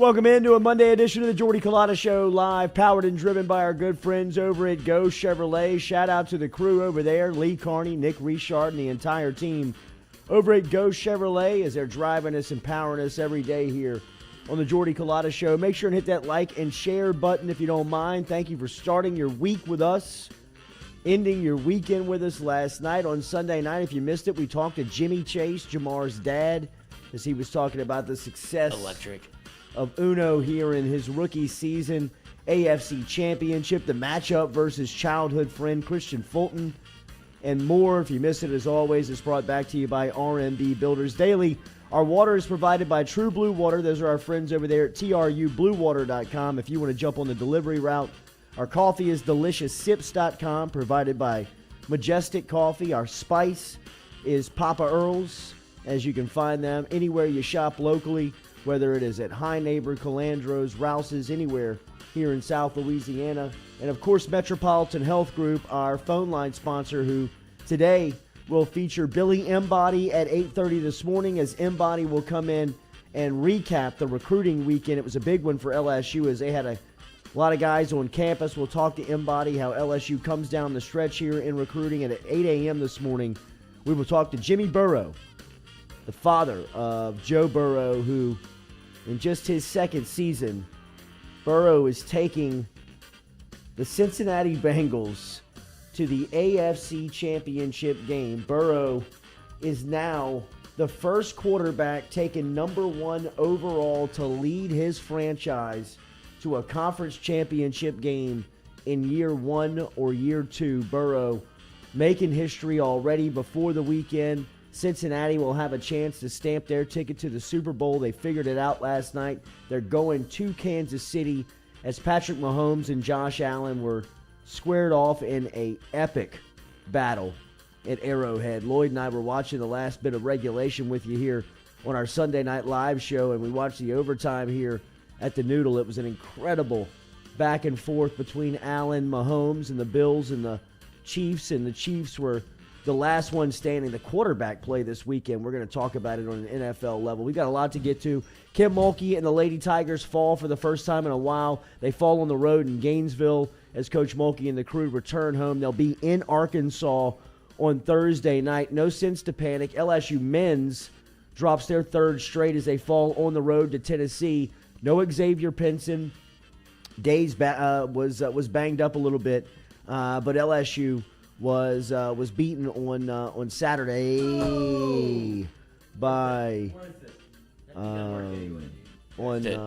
Welcome into a Monday edition of the Jordy Culotta Show, live, powered and driven by our good friends over at Go Chevrolet. Shout out to the crew over there, Lee Carney, Nick Richard, and the entire team over at Go Chevrolet as they're driving us and powering us every day here on the Jordy Culotta Show. Make sure and hit that like and share button if you don't mind. Thank you for starting your week with us, ending your weekend with us last night. On Sunday night, if you missed it, we talked to Jimmy Chase, Jamar's dad, as he was talking about the success of Uno here in his rookie season, AFC Championship, the matchup versus childhood friend Christian Fulton, and more. If you missed it, as always, it's brought back to you by RMB Builders Daily. Our water is provided by True Blue Water. Those are our friends over there at trubluewater.com. If you want to jump on the delivery route, our coffee is delicioussips.com, provided by Majestic Coffee. Our spice is Papa Earl's, as you can find them anywhere you shop locally, whether it is at High Neighbor, Calandro's, Rouse's, anywhere here in South Louisiana. And, of course, Metropolitan Health Group, our phone line sponsor, who today will feature Billy Embody at 8:30 this morning, as Embody will come in and recap the recruiting weekend. It was a big one for LSU as they had a lot of guys on campus. We'll talk to Embody, how LSU comes down the stretch here in recruiting. And at 8 a.m. this morning, we will talk to Jimmy Burrow, the father of Joe Burrow, who in just his second season, Burrow is taking the Cincinnati Bengals to the AFC Championship game. Burrow is now the first quarterback taken number one overall to lead his franchise to a conference championship game in year one or year two. Burrow making history already before the weekend. Cincinnati will have a chance to stamp their ticket to the Super Bowl. They figured it out last night. They're going to Kansas City as Patrick Mahomes and Josh Allen were squared off in an epic battle at Arrowhead. Lloyd and I were watching the last bit of regulation with you here on our Sunday Night Live show, and we watched the overtime here at the Noodle. It was an incredible back and forth between Allen, Mahomes, and the Bills and the Chiefs, and the Chiefs were the last one standing. The quarterback play this weekend, we're going to talk about it on an NFL level. We've got a lot to get to. Kim Mulkey and the Lady Tigers fall for the first time in a while. They fall on the road in Gainesville as Coach Mulkey and the crew return home. They'll be in Arkansas on Thursday night. No sense to panic. LSU men's drops their third straight as they fall on the road to Tennessee. No Xavier Pinson. Days was banged up a little bit, but LSU was beaten on Saturday by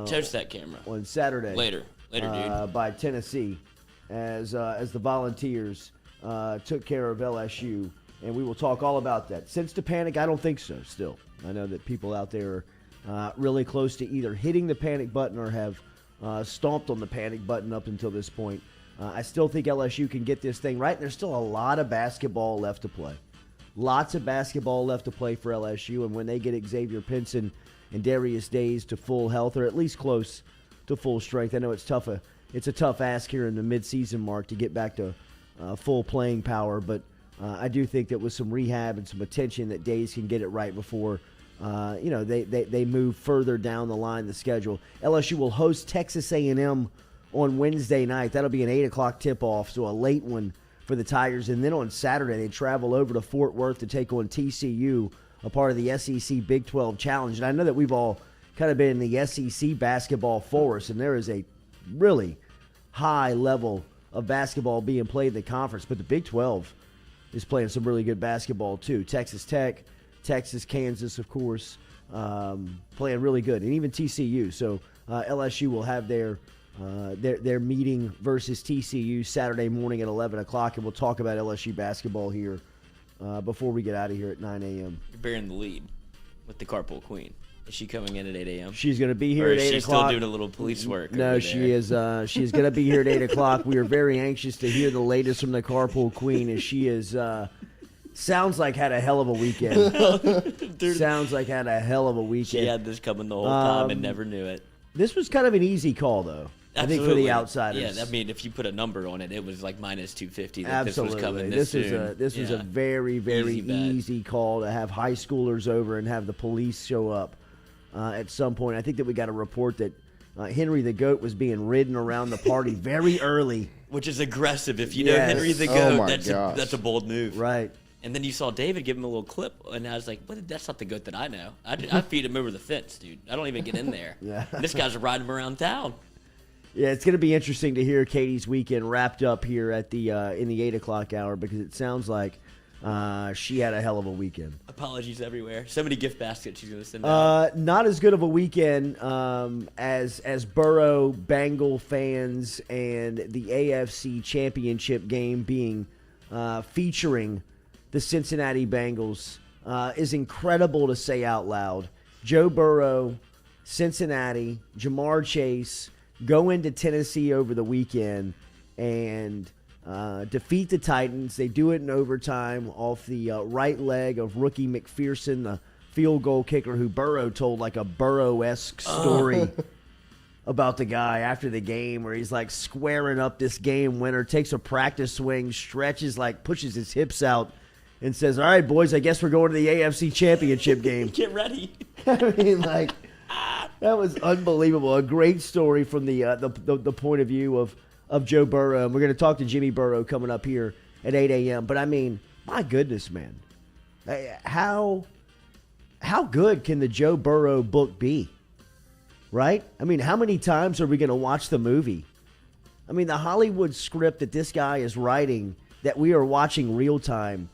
touch that camera on Saturday later dude, by Tennessee as the Volunteers took care of LSU, and we will talk all about that. Sense to panic? I don't think so. Still, I know that people out there are really close to either hitting the panic button or have stomped on the panic button up until this point. I still think LSU can get this thing right. There's still a lot of basketball left to play. Lots of basketball left to play for LSU, and when they get Xavier Pinson and Darius Days to full health, or at least close to full strength, I know it's a tough ask here in the midseason mark to get back to full playing power, but I do think that with some rehab and some attention that Days can get it right before they move further down the line the schedule. LSU will host Texas A&M on Wednesday night. That'll be an 8 o'clock tip-off, so a late one for the Tigers. And then on Saturday, they travel over to Fort Worth to take on TCU, a part of the SEC Big 12 Challenge. And I know that we've all kind of been in the SEC basketball forest, and there is a really high level of basketball being played in the conference. But the Big 12 is playing some really good basketball too. Texas Tech, Texas, Kansas, of course, playing really good. And even TCU. So LSU will have their meeting versus TCU Saturday morning at 11 o'clock, and we'll talk about LSU basketball here before we get out of here at 9 a.m. You're bearing the lead with the Carpool Queen. Is she coming in at 8 a.m.? She's going to be here at 8 o'clock. Or is she still doing a little police work? No, she is. She's going to be here at 8 o'clock. We are very anxious to hear the latest from the Carpool Queen, as she is sounds like had a hell of a weekend. Sounds like had a hell of a weekend. She had this coming the whole time and never knew it. This was kind of an easy call, though. Absolutely. I think for the outsiders. Yeah, I mean, if you put a number on it, it was like minus 250 that Absolutely. This was coming this soon. This was a very, very easy call to have high schoolers over and have the police show up at some point. I think that we got a report that Henry the Goat was being ridden around the party very early. Which is aggressive. If you know Yes. Henry the Oh Goat, my that's a bold move. Right. And then you saw David give him a little clip, and I was like, "What? That's not the goat that I know. I feed him over the fence, dude. I don't even get in there. Yeah. This guy's riding him around town." Yeah, it's going to be interesting to hear Katie's weekend wrapped up here at the in the 8 o'clock hour because it sounds like she had a hell of a weekend. Apologies everywhere. So many gift baskets she's going to send out. Not as good of a weekend as Burrow, Bengal fans, and the AFC Championship game being featuring the Cincinnati Bengals is incredible to say out loud. Joe Burrow, Cincinnati, Jamar Chase go into Tennessee over the weekend and defeat the Titans. They do it in overtime off the right leg of rookie McPherson, the field goal kicker who Burrow told like a Burrow-esque story about the guy after the game where he's like squaring up this game winner, takes a practice swing, stretches, like pushes his hips out, and says, "All right, boys, I guess we're going to the AFC Championship game." Get ready. I mean, like, that was unbelievable. A great story from the point of view of Joe Burrow. And we're going to talk to Jimmy Burrow coming up here at 8 a.m. But, I mean, my goodness, man. How good can the Joe Burrow book be? Right? I mean, how many times are we going to watch the movie? I mean, the Hollywood script that this guy is writing that we are watching real time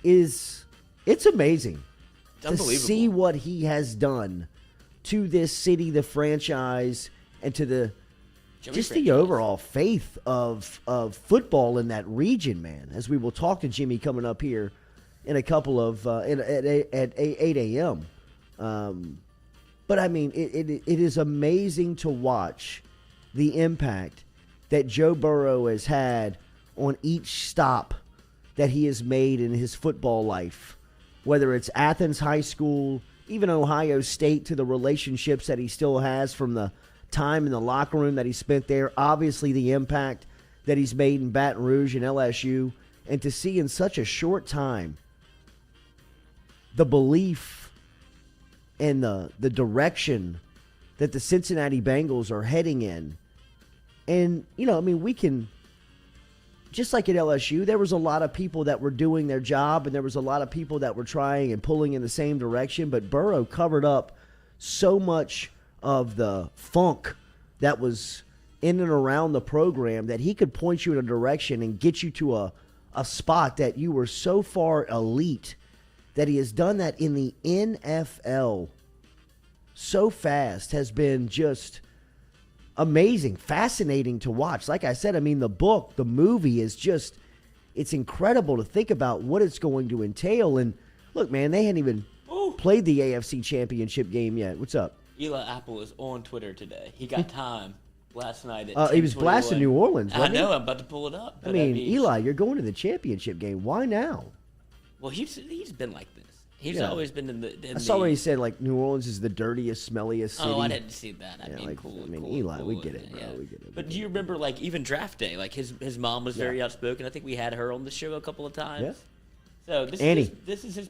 it's amazing. It's unbelievable. To see what he has done to this city, the franchise, and to the the overall faith of football in that region, man. As we will talk to Jimmy coming up here in a couple of at 8 a.m. But I mean, it is amazing to watch the impact that Joe Burrow has had on each stop that he has made in his football life, whether it's Athens High School, even Ohio State, to the relationships that he still has from the time in the locker room that he spent there, obviously the impact that he's made in Baton Rouge and LSU, and to see in such a short time the belief and the direction that the Cincinnati Bengals are heading in. And, you know, I mean, we can, just like at LSU, there was a lot of people that were doing their job and there was a lot of people that were trying and pulling in the same direction, but Burrow covered up so much of the funk that was in and around the program that he could point you in a direction and get you to a spot that you were so far elite that he has done that in the NFL so fast has been just amazing, fascinating to watch. Like I said, I mean, the book, the movie is just, it's incredible to think about what it's going to entail. And look, man, they hadn't even played the AFC Championship game yet. What's up? Eli Apple is on Twitter today. He got time last night at 10:21. He was blasting New Orleans, wasn't I know. he? I'm about to pull it up. I mean, Eli, you're going to the championship game. Why now? Well, he's been like this. He's Yeah. always been in the. I saw when he said, like, New Orleans is the dirtiest, smelliest city. Oh, I didn't see that. I Yeah, mean, like, cool. I mean, cool, Eli, cool, we get it, bro. We get it. But do you remember, like, even draft day? Like, his mom was very outspoken. I think we had her on the show a couple of times. Yeah. So this Annie. is this is his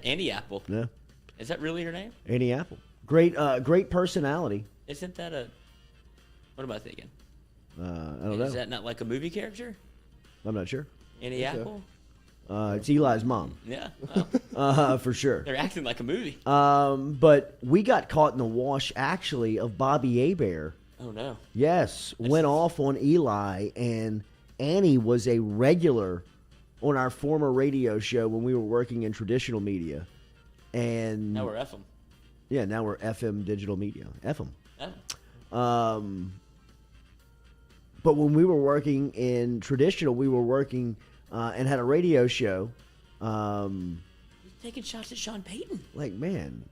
Annie Apple. Yeah. Is that really her name? Annie Apple. Great personality. Isn't that a? What am I thinking? I don't know. Is that not like a movie character? I'm not sure. Annie Apple? It's Eli's mom. Yeah. Well, For sure. they're acting like a movie. But we got caught in the wash, actually, of Bobby Hebert. Oh, no. Yes, went off on Eli, and Annie was a regular on our former radio show when we were working in traditional media. And Now we're FM. yeah, now we're FM digital media. FM. Oh. But when we were working in traditional, we were working and had a radio show. He's taking shots at Sean Payton. Like, man,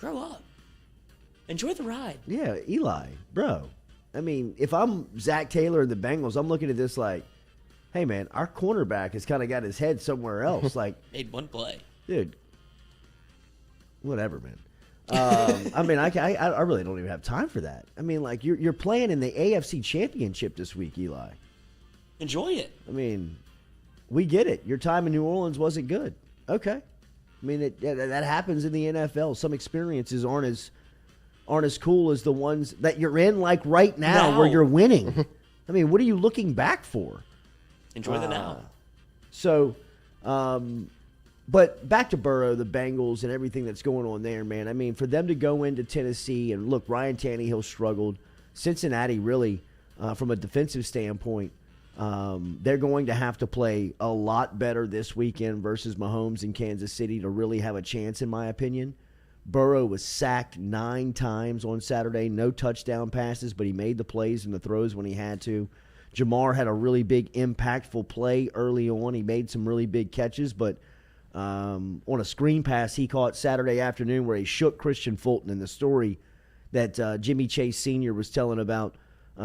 Grow up. Enjoy the ride. yeah, Eli, bro. I mean, if I'm Zach Taylor and the Bengals, I'm looking at this like, hey, man, our cornerback has kind of got his head somewhere else. Like, Made one play. dude, whatever, man. I mean, I really don't even have time for that. I mean, like, you're playing in the AFC Championship this week, Eli. Enjoy it. I mean, we get it. Your time in New Orleans wasn't good. Okay. I mean, that happens in the NFL. Some experiences aren't as aren't as cool as the ones that you're in, like right now, where you're winning. I mean, what are you looking back for? Enjoy the now. So, but back to Burrow, the Bengals, and everything that's going on there, man. I mean, for them to go into Tennessee and look, Ryan Tannehill struggled. Cincinnati really, from a defensive standpoint, they're going to have to play a lot better this weekend versus Mahomes in Kansas City to really have a chance, in my opinion. Burrow was sacked 9 times on Saturday, no touchdown passes, but he made the plays and the throws when he had to. Jamar had a really big, impactful play early on. He made some really big catches, but on a screen pass he caught Saturday afternoon where he shook Christian Fulton, and the story that Jimmy Chase Sr. was telling about,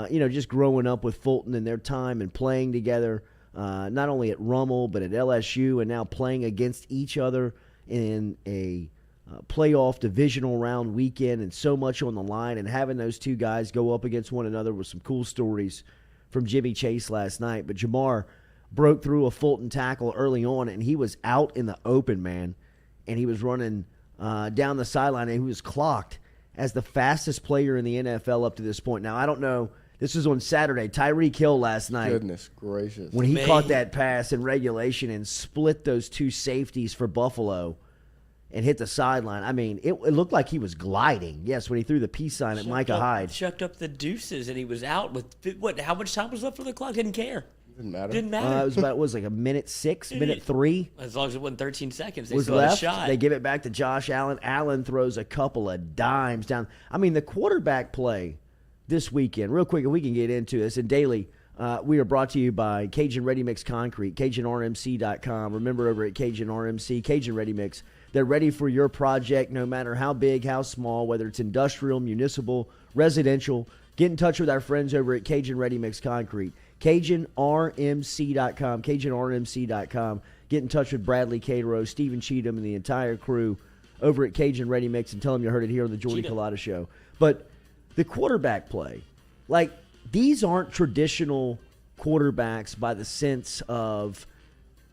just growing up with Fulton and their time and playing together, not only at Rummel but at LSU, and now playing against each other in a playoff divisional round weekend, and so much on the line, and having those two guys go up against one another with some cool stories from Jimmy Chase last night. But Jamar broke through a Fulton tackle early on, and he was out in the open, man, and he was running down the sideline, and he was clocked as the fastest player in the NFL up to this point. Now, I don't know. This was on Saturday. Tyreek Hill last night. Goodness gracious. When he caught that pass in regulation and split those two safeties for Buffalo and hit the sideline. I mean, it looked like he was gliding. Yes, when he threw the peace sign at Micah Hyde. Chucked up the deuces, and he was out with, how much time was left for the clock? Didn't care. Didn't matter. It was like a minute 6, minute 3. As long as it wasn't 13 seconds, they was still left. had a shot. They give it back to Josh Allen. Allen throws a couple of dimes down. I mean, the quarterback play this weekend, real quick, and we can get into this. And daily, we are brought to you by Cajun Ready Mix Concrete, CajunRMC.com. Remember, over at Cajun RMC, Cajun Ready Mix, they're ready for your project, no matter how big, how small, whether it's industrial, municipal, residential. Get in touch with our friends over at Cajun Ready Mix Concrete, CajunRMC.com, CajunRMC.com. Get in touch with Bradley Catero, Stephen Cheatham, and the entire crew over at Cajun Ready Mix, and tell them you heard it here on the Jordy Culotta Show. But the quarterback play, like, these aren't traditional quarterbacks by the sense of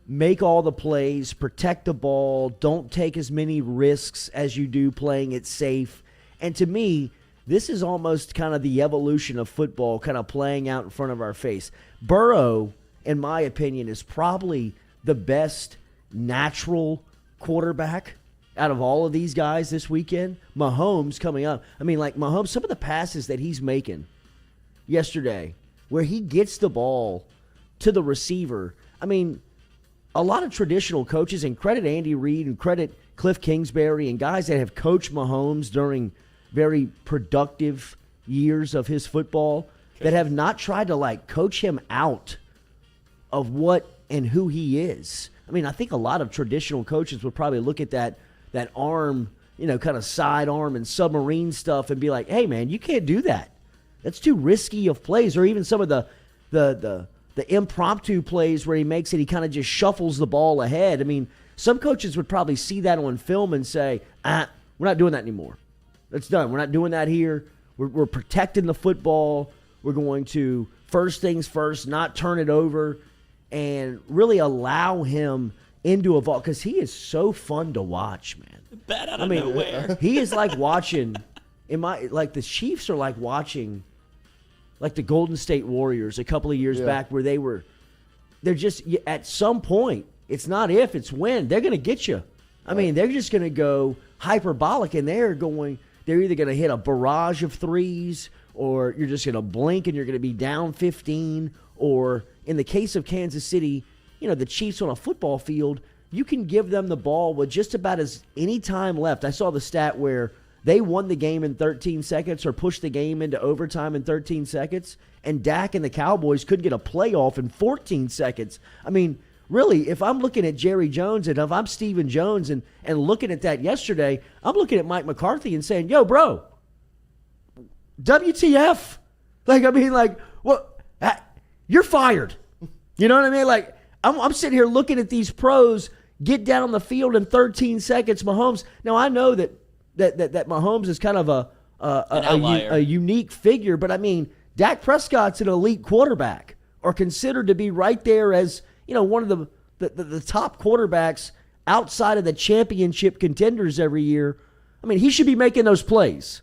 make all the plays, protect the ball, don't take as many risks as you do playing it safe. And to me, this is almost kind of the evolution of football kind of playing out in front of our face. Burrow, in my opinion, is probably the best natural quarterback out of all of these guys this weekend. Mahomes coming up. I mean, like, Mahomes, some of the passes that he's making yesterday where he gets the ball to the receiver. I mean, a lot of traditional coaches, and credit Andy Reid and credit Cliff Kingsbury and guys that have coached Mahomes during very productive years of his football, that have not tried to, like, coach him out of what and who he is. I mean, I think a lot of traditional coaches would probably look at that arm, kind of side arm and submarine stuff and be like, hey, man, you can't do that. That's too risky of plays. Or even some of the impromptu plays where he makes it, he kind of just shuffles the ball ahead. I mean, some coaches would probably see that on film and say, we're not doing that anymore. That's done. We're not doing that here. We're protecting the football. We're going to, first things first, not turn it over, and really allow him into a vault, because he is so fun to watch, man. Bat out of nowhere. He is like watching, the Chiefs are like watching, like the Golden State Warriors a couple of years back, where they're just, at some point, it's not if, it's when, they're going to get you. I mean, they're just going to go hyperbolic, and they're either going to hit a barrage of threes, or you're just going to blink and you're going to be down 15, or in the case of Kansas City, the Chiefs on a football field, you can give them the ball with just about as any time left. I saw the stat where they won the game in 13 seconds or pushed the game into overtime in 13 seconds, and Dak and the Cowboys could get a playoff in 14 seconds. I mean, really, if I'm looking at Jerry Jones and if I'm Stephen Jones and looking at that yesterday, I'm looking at Mike McCarthy and saying, yo, bro, WTF? You're fired. You know what I mean? Like, I'm sitting here looking at these pros get down on the field in 13 seconds. Mahomes. Now, I know that Mahomes is kind of a unique figure, but I mean, Dak Prescott's an elite quarterback, or considered to be right there as, one of the top quarterbacks outside of the championship contenders every year. I mean, he should be making those plays.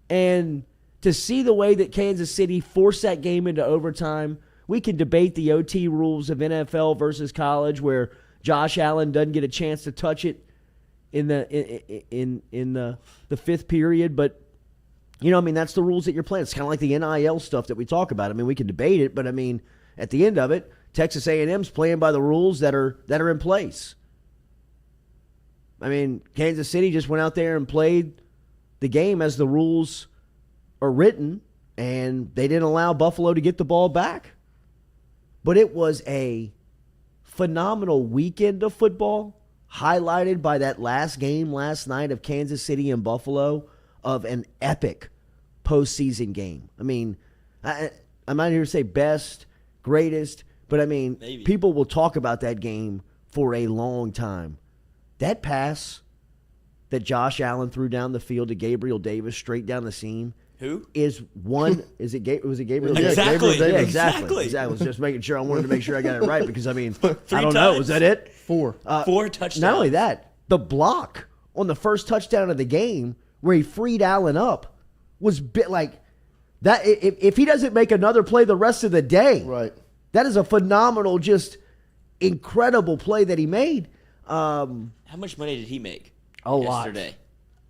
And to see the way that Kansas City forced that game into overtime, we can debate the OT rules of NFL versus college, where Josh Allen doesn't get a chance to touch it in the fifth period. But, that's the rules that you're playing. It's kind of like the NIL stuff that we talk about. I mean, we can debate it, but, at the end of it, Texas A&M's playing by the rules that are in place. Kansas City just went out there and played the game as the rules are written, and they didn't allow Buffalo to get the ball back. But it was a phenomenal weekend of football, highlighted by that last game last night of Kansas City and Buffalo, of an epic postseason game. I'm not here to say best, greatest, but Maybe. People will talk about that game for a long time. That pass that Josh Allen threw down the field to Gabriel Davis straight down the seam. Who? Was it Gabriel Davis? Exactly. Yeah, exactly. I was just making sure. I wanted to make sure I got it right because, I don't know. Was that it? 4. 4 touchdowns. Not only that, the block on the first touchdown of the game where he freed Allen up was like that. If he doesn't make another play the rest of the day, Right. that is a phenomenal, just incredible play that he made. How much money did he make yesterday?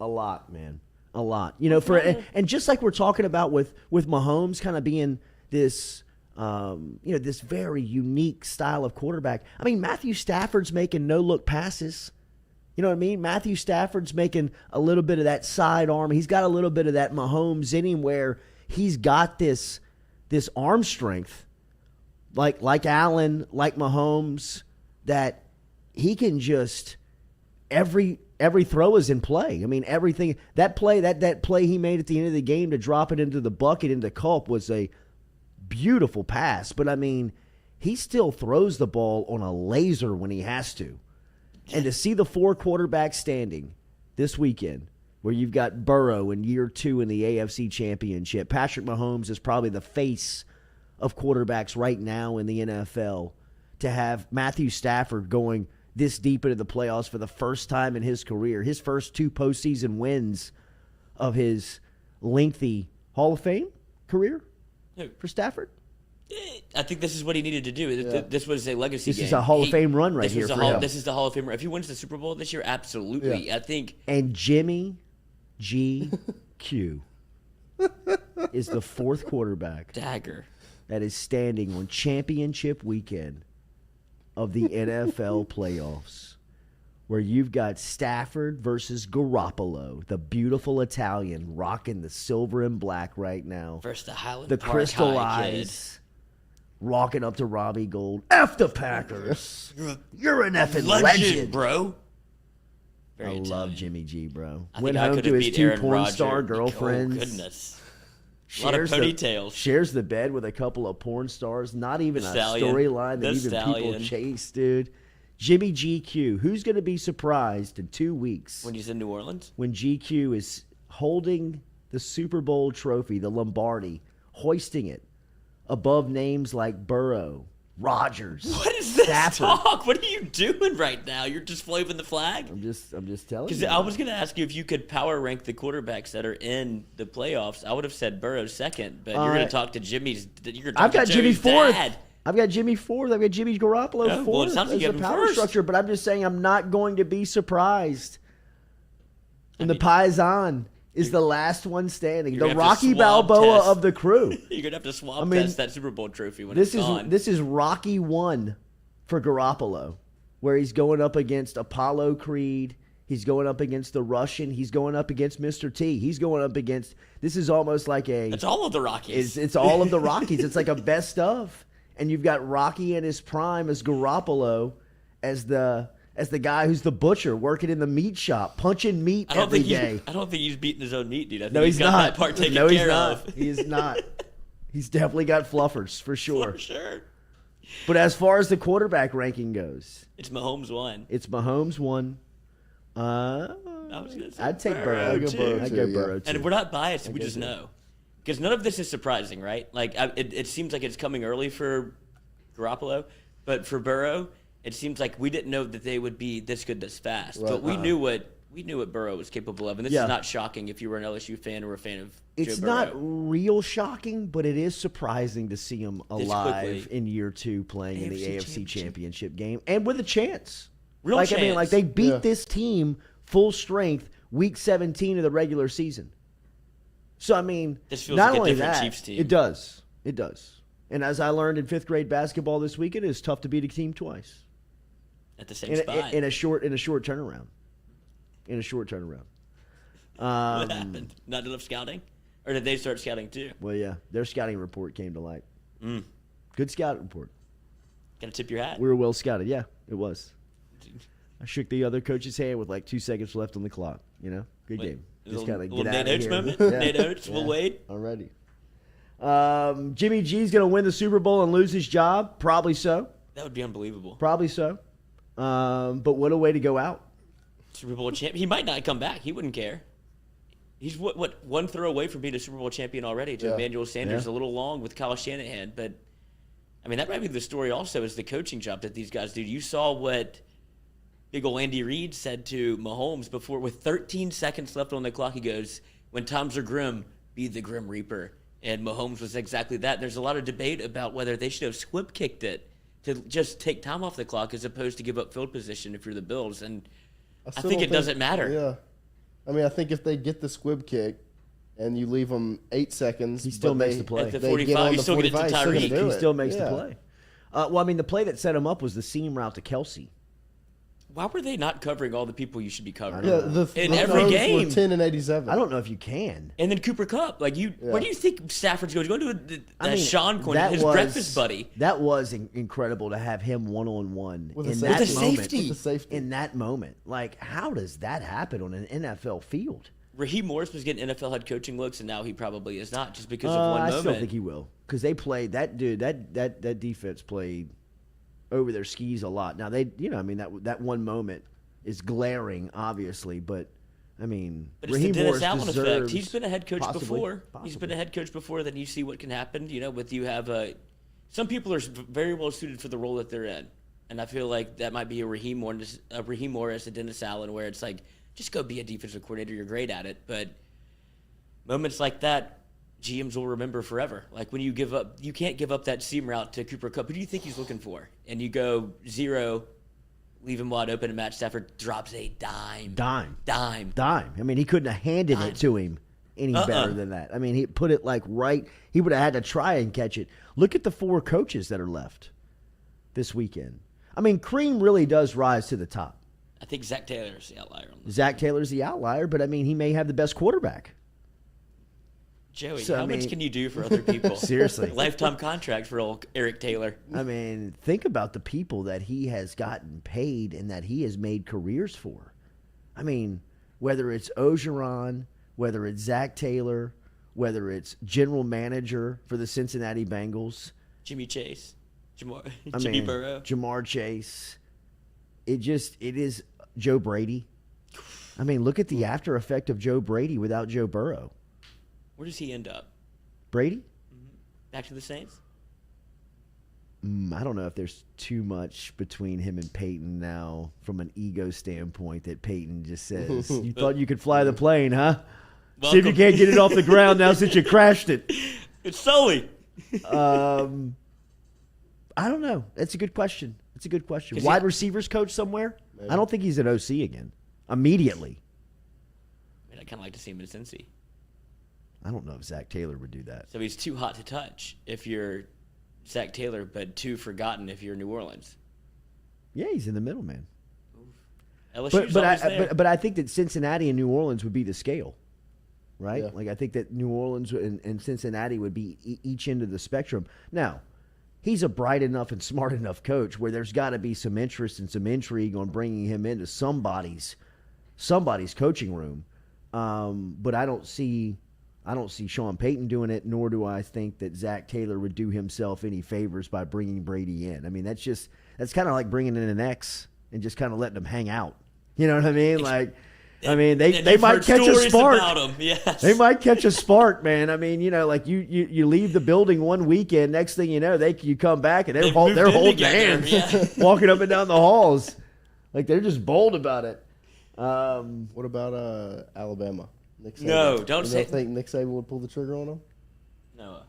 A lot, man. A lot. And just like we're talking about with Mahomes kind of being this, this very unique style of quarterback. Matthew Stafford's making no-look passes. You know what I mean? Matthew Stafford's making a little bit of that sidearm. He's got a little bit of that Mahomes in him where he's got this arm strength, like Allen, like Mahomes, that he can just every throw is in play. Everything that play he made at the end of the game to drop it into the bucket into Culp was a beautiful pass. But he still throws the ball on a laser when he has to. And to see the 4 quarterbacks standing this weekend, where you've got Burrow in year 2 in the AFC Championship, Patrick Mahomes is probably the face of quarterbacks right now in the NFL. To have Matthew Stafford going this deep into the playoffs for the first time in his career, his first 2 postseason wins of his lengthy Hall of Fame career for Stafford. I think this is what he needed to do. Yeah. This was a legacy game. This is a Hall of Fame run right here for him. This is the Hall of Fame run. If he wins the Super Bowl this year, absolutely. Yeah. I think. And Jimmy G. Q is the 4th quarterback dagger that is standing on championship weekend of the NFL playoffs, where you've got Stafford versus Garoppolo, the beautiful Italian rocking the silver and black right now. Versus the Highland the Park crystal High eyes. Kid. Rocking up to Robbie Gould. F the Packers. You're an effing legend, bro. I love Jimmy G, bro. Went home to his 2 porn star girlfriends. Oh, goodness. A lot of ponytails. Shares the bed with a couple of porn stars. Not even a storyline that even people chase, dude. Jimmy GQ. Who's going to be surprised in 2 weeks? When he's in New Orleans? When GQ is holding the Super Bowl trophy, the Lombardi, hoisting it above names like Burrow, Rodgers. What is this Stafford. talk? What are you doing right now? You're just waving the flag? I'm just telling you. Because I was going to ask you if you could power rank the quarterbacks that are in the playoffs. I would have said Burrow second, but you're going to talk to Jimmy's. I've got Jimmy fourth. I've got Jimmy fourth. I've got Jimmy Garoppolo fourth. Well, it sounds like you have him power first. Structure, but I'm just saying I'm not going to be surprised. And the Paisan is the last one standing. The Rocky Balboa of the crew. You're going to have to swab test that Super Bowl trophy when it's gone. This is Rocky 1 for Garoppolo, where he's going up against Apollo Creed. He's going up against the Russian. He's going up against Mr. T. He's going up against – this is almost like a – It's all of the Rockies. It's all of the Rockies. It's like a best of. And you've got Rocky in his prime as Garoppolo as the guy who's the butcher working in the meat shop, punching meat every day. I don't think he's beating his own meat, dude. I think he's got not. That part taken care of. He is not. He's definitely got fluffers, for sure. For sure. But as far as the quarterback ranking goes, it's Mahomes 1. It's Mahomes 1. I'd take Burrow. I'd go Burrow, too. And we're not biased. We just know. Because none of this is surprising, right? Like it seems like it's coming early for Garoppolo, but for Burrow, it seems like we didn't know that they would be this good this fast. Right. But we knew what we knew what Burrow was capable of, and this Yeah. is not shocking if you were an LSU fan or a fan of It's Joe Burrow. not real shocking, but it is surprising to see him alive quickly. in year 2 playing in the AFC AFC Championship game and with a chance. Real I mean, chance. like they beat this team full strength week 17 of the regular season. So I mean, This feels not like a only different that, Chiefs team. it does. It does. And as I learned in 5th grade basketball this weekend, it's tough to beat a team twice At the same in spot. a short turnaround. What happened? Not enough scouting? Or did they start scouting too? Well, yeah, their scouting report came to light. Mm. Good scouting report. Gotta tip your hat. We were well scouted. Yeah, it was. I shook the other coach's hand with like 2 seconds left on the clock. You know, good game. Just kind of get out Nate of Oates here. moment? Yeah. Nate Oates, Will Wade? Already. Jimmy G's going to win the Super Bowl and lose his job? Probably so. That would be unbelievable. Probably so. But what a way to go out. Super Bowl champ. He might not come back. He wouldn't care. He's what one throw away from being a Super Bowl champion already to Emmanuel Sanders, a little long with Kyle Shanahan. But, I mean, that might be the story also is the coaching job that these guys do. You saw what big ol' Andy Reid said to Mahomes before with 13 seconds left on the clock. He goes, when times are grim, be the Grim Reaper. And Mahomes was exactly that. There's a lot of debate about whether they should have squib kicked it to just take time off the clock as opposed to give up field position if you're the Bills. And I think it doesn't matter. Yeah. I mean, I think if they get the squib kick and you leave them 8 seconds, He still makes the play. At the they 45, on you the still get it to 45, still Tyreek. gonna do He it. still makes the Yeah. play. Well, I mean, the play that set him up was the seam route to Kelsey. Why were they not covering all the people you should be covering? Yeah, the In the every throws game. were 10 and 87. I don't know if you can. And then Cooper Kupp. Like where do you think Stafford's going? He's going to I mean, Sean Corn, that his was- breakfast buddy. That was incredible to have him one-on-one With a in safety. that With a moment. safety. With a safety. In that moment. Like, how does that happen on an NFL field? Raheem Morris was getting NFL head coaching looks, and now he probably is not just because of one I moment. still think he will. Because they played, that defense played over their skis a lot. Now, that one moment is glaring, obviously, but, I mean, But it's Raheem the Dennis Morris Allen deserves effect. He's been a head coach possibly. before. He's been a head coach before. Then you see what can happen. You know, with you have some people are very well suited for the role that they're in, and I feel like that might be a Raheem Morris, a Dennis Allen, where it's like just go be a defensive coordinator. You're great at it, but moments like that, GMs will remember forever. Like when you give up, you can't give up that seam route to Cooper Kupp. Who do you think he's looking for? And you go 0. Leave him wide open, and Matt Stafford drops a dime. Dime. I mean, he couldn't have handed it to him any better than that. I mean, he put it like right. He would have had to try and catch it. Look at the 4 coaches that are left this weekend. I mean, Cream really does rise to the top. I think Zach Taylor's the outlier on this. Zach Taylor's the outlier, but I mean, he may have the best quarterback. Joey, So, how I mean- much can you do for other people? Seriously. Lifetime contract for old Eric Taylor. I mean, think about the people that he has gotten paid and that he has made careers for. I mean, whether it's Ogeron, whether it's Zach Taylor, whether it's general manager for the Cincinnati Bengals, Jimmy Chase. I Jimmy mean, Burrow. Jamar Chase. It is Joe Brady. I mean, look at the after effect of Joe Brady without Joe Burrow. Where does he end up? Brady? Back to the Saints? I don't know if there's too much between him and Peyton now from an ego standpoint that Peyton just says, you thought you could fly the plane, huh? See if you can't get it off the ground now since you crashed it. It's Sully. I don't know. That's a good question. Wide receivers coach somewhere? Maybe. I don't think he's an OC again. Immediately. I mean, I kind of like to see him in Cincy. I don't know if Zach Taylor would do that. So he's too hot to touch if you're Zach Taylor, but too forgotten if you're New Orleans. Yeah, he's in the middle, man. LSU's always there. But I think that Cincinnati and New Orleans would be the scale, right? Yeah. Like I think that New Orleans and Cincinnati would be each end of the spectrum. Now, he's a bright enough and smart enough coach where there's got to be some interest and some intrigue on bringing him into somebody's coaching room. But I don't see Sean Payton doing it, nor do I think that Zach Taylor would do himself any favors by bringing Brady in. I mean, that's kind of like bringing in an ex and just kind of letting them hang out. You know what I mean? Like, I mean, they might catch a spark. About him. Yes. They might catch a spark, man. I mean, you know, like you leave the building one weekend, next thing you know, you come back and they're holding together, hands, yeah. walking up and down the halls, like they're just bold about it. What about Alabama? Nick Saban. No, don't you say. don't think Nick Saban would pull the trigger on him? No,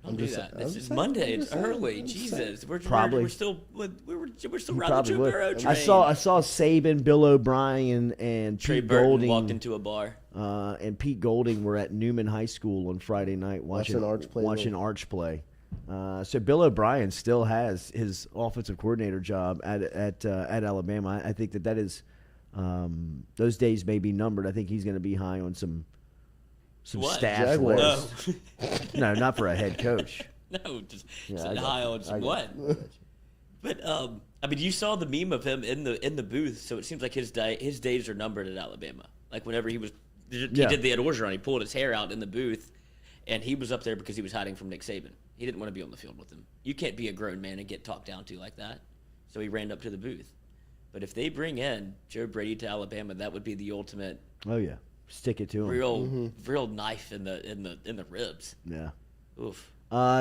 don't do that. This is Monday. It's early. Jesus, we're still riding the Joe Burrow train. I saw Saban, Bill O'Brien, and Trey Pete Burton Golding walked into a bar. And Pete Golding were at Newman High School on Friday night watching Arch play. So Bill O'Brien still has his offensive coordinator job at Alabama. I think that is those days may be numbered. I think he's going to be high on some staff lists. No, not for a head coach. No, just high on some what? But I mean, you saw the meme of him in the booth, so it seems like his days are numbered at Alabama. Like whenever he did the Ed Orgeron, he pulled his hair out in the booth, and he was up there because he was hiding from Nick Saban. He didn't want to be on the field with him. You can't be a grown man and get talked down to like that. So he ran up to the booth. But if they bring in Joe Brady to Alabama, that would be the ultimate. Oh yeah, stick it to him. Real knife in the ribs. Yeah. Oof.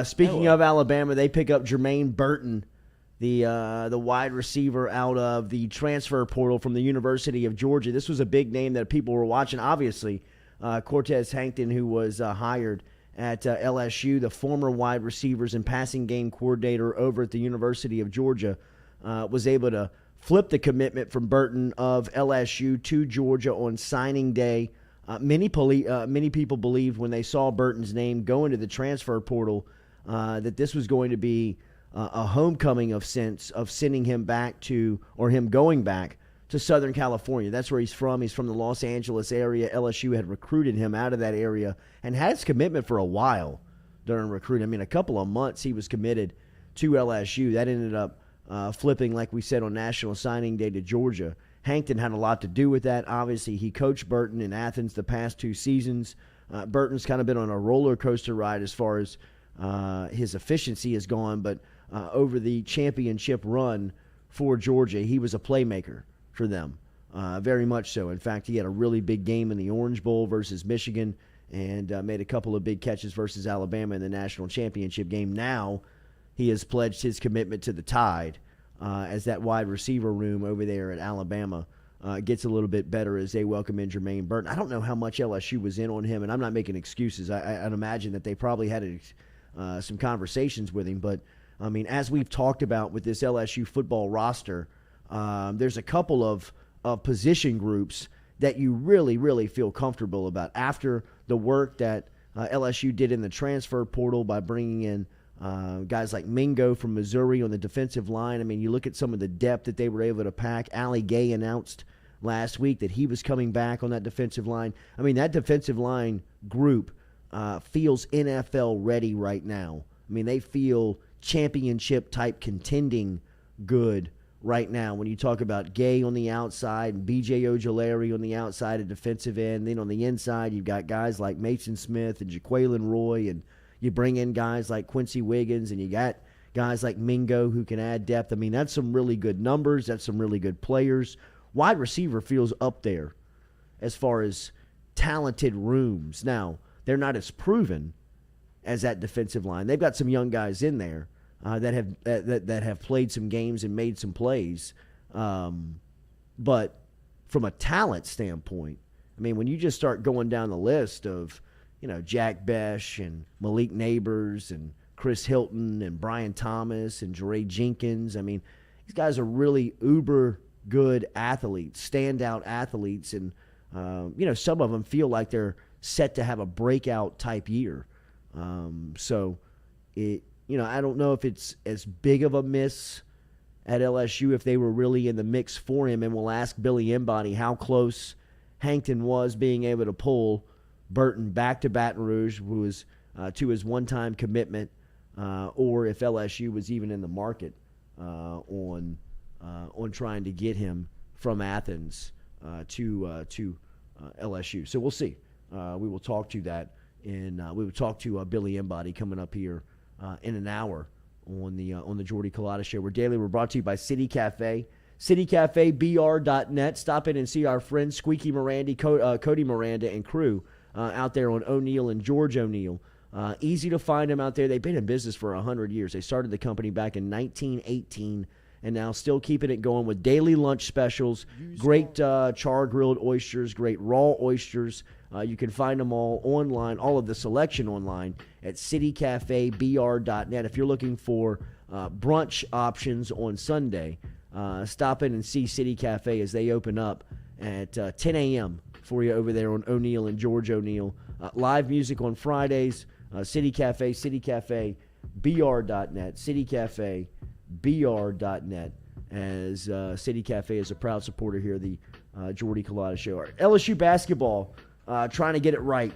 Speaking of Alabama, they pick up Jermaine Burton, the wide receiver out of the transfer portal from the University of Georgia. This was a big name that people were watching. Obviously, Cortez Hankton, who was hired at LSU, the former wide receivers and passing game coordinator over at the University of Georgia, was able to flip the commitment from Burton of LSU to Georgia on signing day. Many people believed when they saw Burton's name go into the transfer portal that this was going to be a homecoming of sending him back to, or him going back to Southern California. That's where he's from. He's from the Los Angeles area. LSU had recruited him out of that area and had his commitment for a while during recruiting. I mean, a couple of months he was committed to LSU. That ended up flipping, like we said, on National Signing Day to Georgia. Hankton had a lot to do with that. Obviously, he coached Burton in Athens the past 2 seasons. Burton's kind of been on a roller coaster ride as far as his efficiency has gone, but over the championship run for Georgia, he was a playmaker for them, very much so. In fact, he had a really big game in the Orange Bowl versus Michigan and made a couple of big catches versus Alabama in the national championship game. Now he has pledged his commitment to the Tide as that wide receiver room over there at Alabama gets a little bit better as they welcome in Jermaine Burton. I don't know how much LSU was in on him, and I'm not making excuses. I'd imagine that they probably had some conversations with him, but I mean, as we've talked about with this LSU football roster, there's a couple of position groups that you really, really feel comfortable about. After the work that LSU did in the transfer portal by bringing in guys like Mingo from Missouri on the defensive line. I mean, you look at some of the depth that they were able to pack. Allie Gay announced last week that he was coming back on that defensive line. I mean, that defensive line group feels NFL ready right now. I mean, they feel championship-type contending good right now. When you talk about Gay on the outside and B.J. Ojolari on the outside of defensive end, then on the inside you've got guys like Mason Smith and Jaquelin Roy, and you bring in guys like Quincy Wiggins, and you got guys like Mingo who can add depth. I mean, that's some really good numbers. That's some really good players. Wide receiver feels up there as far as talented rooms. Now, they're not as proven as that defensive line. They've got some young guys in there that have played some games and made some plays. But from a talent standpoint, I mean, when you just start going down the list of, Jack Besh and Malik Neighbors and Chris Hilton and Brian Thomas and Jeray Jenkins, I mean, these guys are really uber good athletes, standout athletes, and, some of them feel like they're set to have a breakout type year. So I don't know if it's as big of a miss at LSU if they were really in the mix for him, and we'll ask Billy Embody how close Hankton was being able to pull Burton back to Baton Rouge, who was to his one-time commitment, or if LSU was even in the market on trying to get him from Athens to LSU. So we'll see. We will talk to that, and we will talk to Billy Embody coming up here in an hour on the Jordy Culotta Show. We're brought to you by City Cafe. CityCafeBR.net. Stop in and see our friends Squeaky Miranda, Cody Miranda, and crew out there on O'Neill and George O'Neill. Easy to find them out there. They've been in business for 100 years. They started the company back in 1918, and now still keeping it going with daily lunch specials. Great char-grilled oysters, great raw oysters. You can find them all online, all of the selection online at citycafebr.net. If you're looking for brunch options on Sunday, stop in and see City Cafe as they open up at 10 a.m. for you over there on O'Neill and George O'Neill. Live music on Fridays. City Cafe, citycafebr.net, citycafebr.net, as City Cafe is a proud supporter here of the Jordy Culotta Show. LSU basketball trying to get it right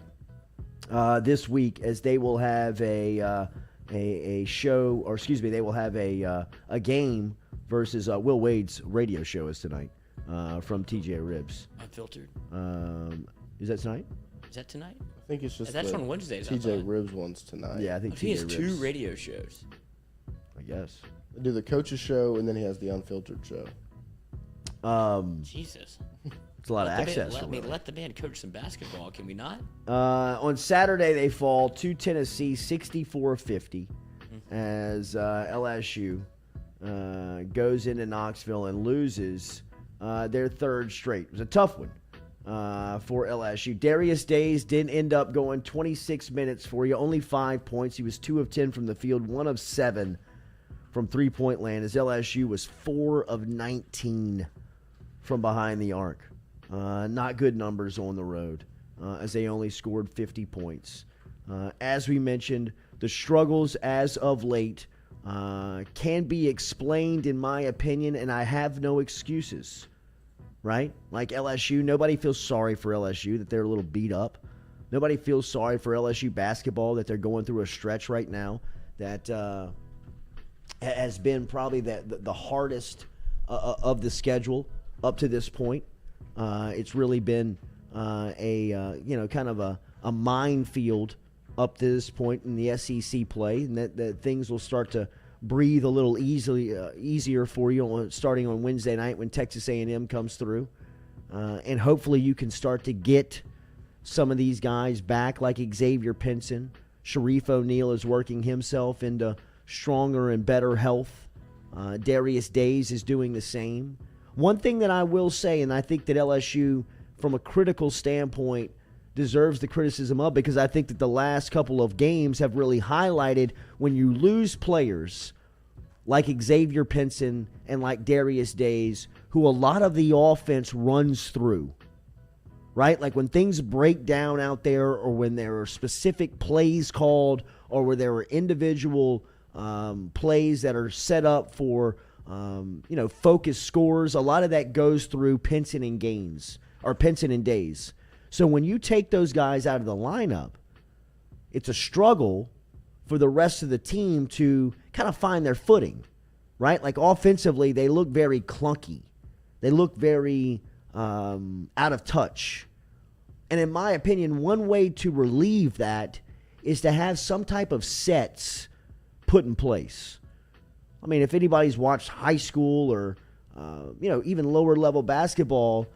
this week, as they will have a show, or excuse me, they will have a game versus Will Wade's radio show is tonight from TJ Ribs. Unfiltered. Is that tonight? Is that tonight? I think it's just that's on Wednesdays. TJ Ribs one's tonight. Yeah, I think he TJ has Ribs. 2 radio shows. I guess. They do the coach's show, and then he has the unfiltered show. Jesus. It's a lot of access. Let the man coach some basketball, can we not? On Saturday, they fall to Tennessee 64-50 as LSU goes into Knoxville and loses their 3rd straight. It was a tough one for LSU. Darius Days didn't end up going 26 minutes for you, only 5 points. He was 2 of 10 from the field, 1 of 7 from three-point land, as LSU was 4 of 19 from behind the arc. Not good numbers on the road, as they only scored 50 points. As we mentioned, the struggles as of late can be explained, in my opinion, and I have no excuses, right? Like LSU, nobody feels sorry for LSU that they're a little beat up. Nobody feels sorry for LSU basketball that they're going through a stretch right now that has been probably the hardest of the schedule up to this point. It's really been kind of a minefield up to this point in the SEC play, and that things will start to breathe a little easier for you starting on Wednesday night when Texas A&M comes through, and hopefully you can start to get some of these guys back, like Xavier Pinson. Sharif O'Neal is working himself into stronger and better health. Darius Days is doing the same. One thing that I will say, and I think that LSU, from a critical standpoint, deserves the criticism of, because I think that the last couple of games have really highlighted when you lose players like Xavier Pinson and like Darius Days, who a lot of the offense runs through, right? Like when things break down out there, or when there are specific plays called, or where there are individual plays that are set up for focused scores, a lot of that goes through Pinson and Days. So when you take those guys out of the lineup, it's a struggle for the rest of the team to kind of find their footing, right? Like offensively, they look very clunky. They look very out of touch. And in my opinion, one way to relieve that is to have some type of sets put in place. I mean, if anybody's watched high school or, even lower level basketball,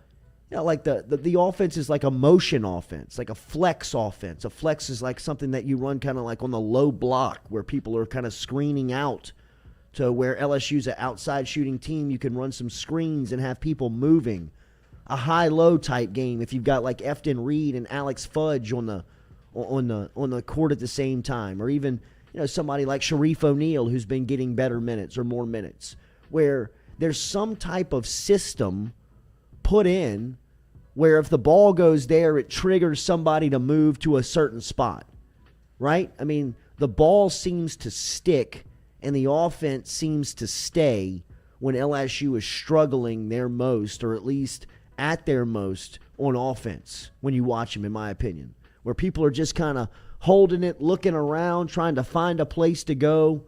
like the offense is like a motion offense, like a flex offense. A flex is like something that you run kind of like on the low block where people are kind of screening out to where LSU's an outside shooting team. You can run some screens and have people moving. A high-low type game if you've got like Efton Reed and Alex Fudge on the court at the same time, or even somebody like Sharif O'Neal who's been getting better minutes or more minutes, where there's some type of system put in where if the ball goes there, it triggers somebody to move to a certain spot, right? I mean, the ball seems to stick and the offense seems to stay when LSU is struggling their most, or at least at their most on offense when you watch them, in my opinion, where people are just kind of holding it, looking around, trying to find a place to go,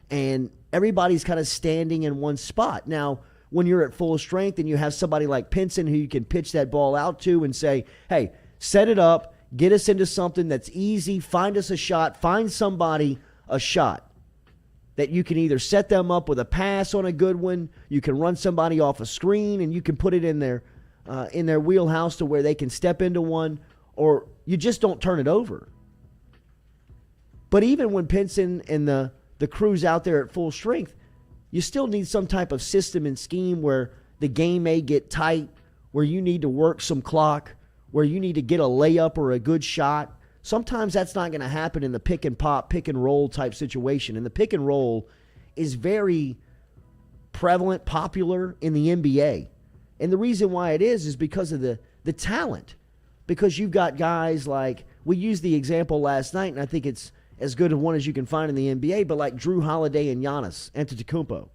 and everybody's kind of standing in one spot. Now, when you're at full strength and you have somebody like Pinson who you can pitch that ball out to and say, hey, set it up, get us into something that's easy, find us a shot, find somebody a shot that you can either set them up with a pass on a good one, you can run somebody off a screen, and you can put it in their wheelhouse to where they can step into one, or you just don't turn it over. But even when Pinson and the crew's out there at full strength, You still need some type of system and scheme where the game may get tight, where you need to work some clock, where you need to get a layup or a good shot. Sometimes that's not going to happen in the pick and pop, pick and roll type situation. And the pick and roll is very prevalent, popular in the NBA. And the reason why it is because of the talent. Because you've got guys like, we used the example last night, and I think it's as good a one as you can find in the NBA, but like Drew Holiday and Giannis Antetokounmpo.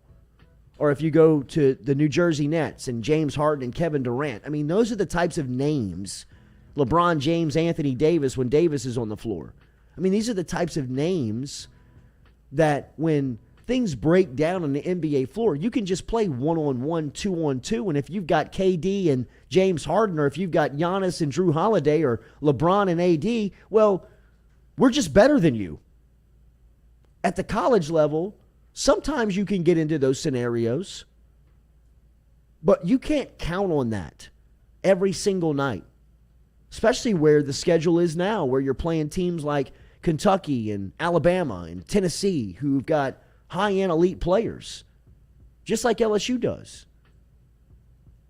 Or if you go to the New Jersey Nets and James Harden and Kevin Durant. I mean, those are the types of names. LeBron James, Anthony Davis, when Davis is on the floor. I mean, these are the types of names that when things break down on the NBA floor, you can just play 1-on-1, 2-on-2. And if you've got KD and James Harden, or if you've got Giannis and Drew Holiday, or LeBron and AD, well, we're just better than you. At the college level, sometimes you can get into those scenarios, but you can't count on that every single night, especially where the schedule is now, where you're playing teams like Kentucky and Alabama and Tennessee who've got high-end elite players, just like LSU does.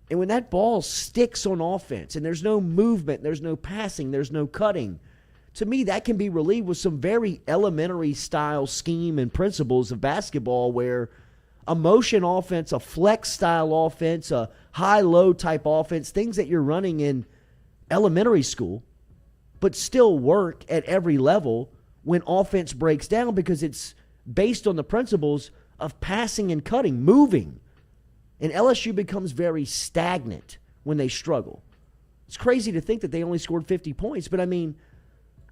And when that ball sticks on offense and there's no movement, there's no passing, there's no cutting, to me that can be relieved with some very elementary style scheme and principles of basketball, where a motion offense, a flex style offense, a high-low type offense, things that you're running in elementary school, but still work at every level when offense breaks down, because it's based on the principles of passing and cutting, moving. And LSU becomes very stagnant when they struggle. It's crazy to think that they only scored 50 points, but I mean,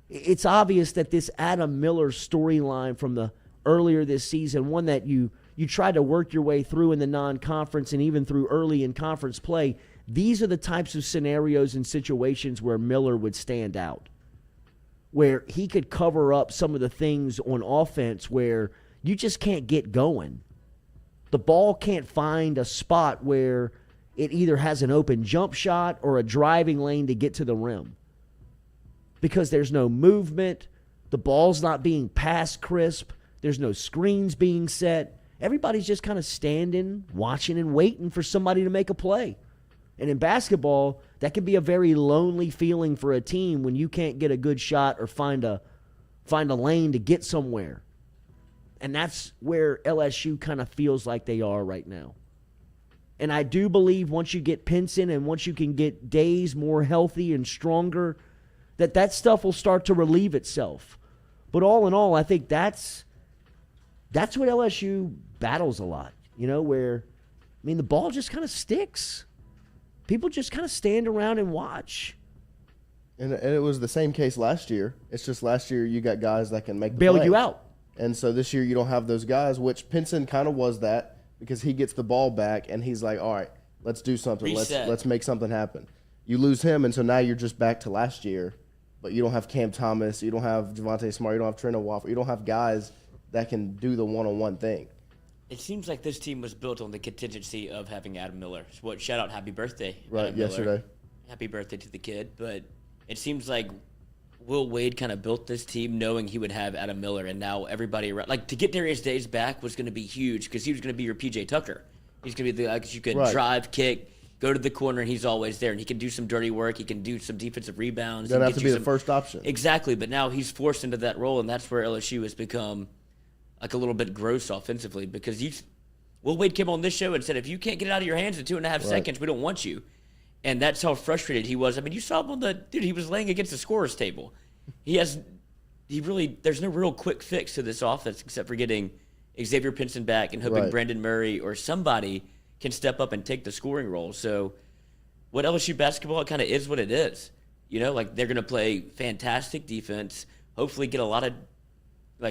it's obvious that this Adam Miller storyline from the earlier this season, one that you tried to work your way through in the non-conference and even through early in conference play, these are the types of scenarios and situations where Miller would stand out, where he could cover up some of the things on offense where you just can't get going. The ball can't find a spot where it either has an open jump shot or a driving lane to get to the rim, because there's no movement, the ball's not being passed crisp, there's no screens being set. Everybody's just kind of standing, watching, and waiting for somebody to make a play. And in basketball, that can be a very lonely feeling for a team when you can't get a good shot or find a lane to get somewhere. And that's where LSU kind of feels like they are right now. And I do believe once you get Pinson and once you can get Days more healthy and stronger, that stuff will start to relieve itself. But all in all, I think that's what LSU battles a lot, where, I mean, the ball just kind of sticks. People just kind of stand around and watch. And it was the same case last year. It's just last year you got guys that can make the bail play. You out. And so this year you don't have those guys, which Pinson kind of was that, because he gets the ball back and he's like, all right, let's do something. Reset. Let's make something happen. You lose him, and so now you're just back to last year, but you don't have Cam Thomas, you don't have Javonte Smart, you don't have Trent Waffle, you don't have guys that can do the one-on-one thing. It seems like this team was built on the contingency of having Adam Miller. Shout out, happy birthday, right? Adam yesterday. Miller. Happy birthday to the kid. But it seems like Will Wade kind of built this team knowing he would have Adam Miller, and now everybody around, like, to get Darius Days back was going to be huge, because he was going to be your PJ Tucker. He's going to be the guy you could drive, kick, go to the corner, and he's always there. And he can do some dirty work. He can do some defensive rebounds. Doesn't have to be the first option. Exactly, but now he's forced into that role, and that's where LSU has become like a little bit gross offensively, because Will Wade came on this show and said, if you can't get it out of your hands in 2.5 seconds, we don't want you. And that's how frustrated he was. I mean, you saw him he was laying against the scorer's table. There's no real quick fix to this offense except for getting Xavier Pinson back and hoping Brandon Murray or somebody can step up and take the scoring role. So what LSU basketball kind of is what it is. Like, they're going to play fantastic defense, hopefully get a lot of,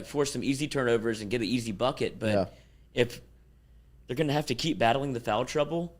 force some easy turnovers and get an easy bucket. But if they're going to have to keep battling the foul trouble,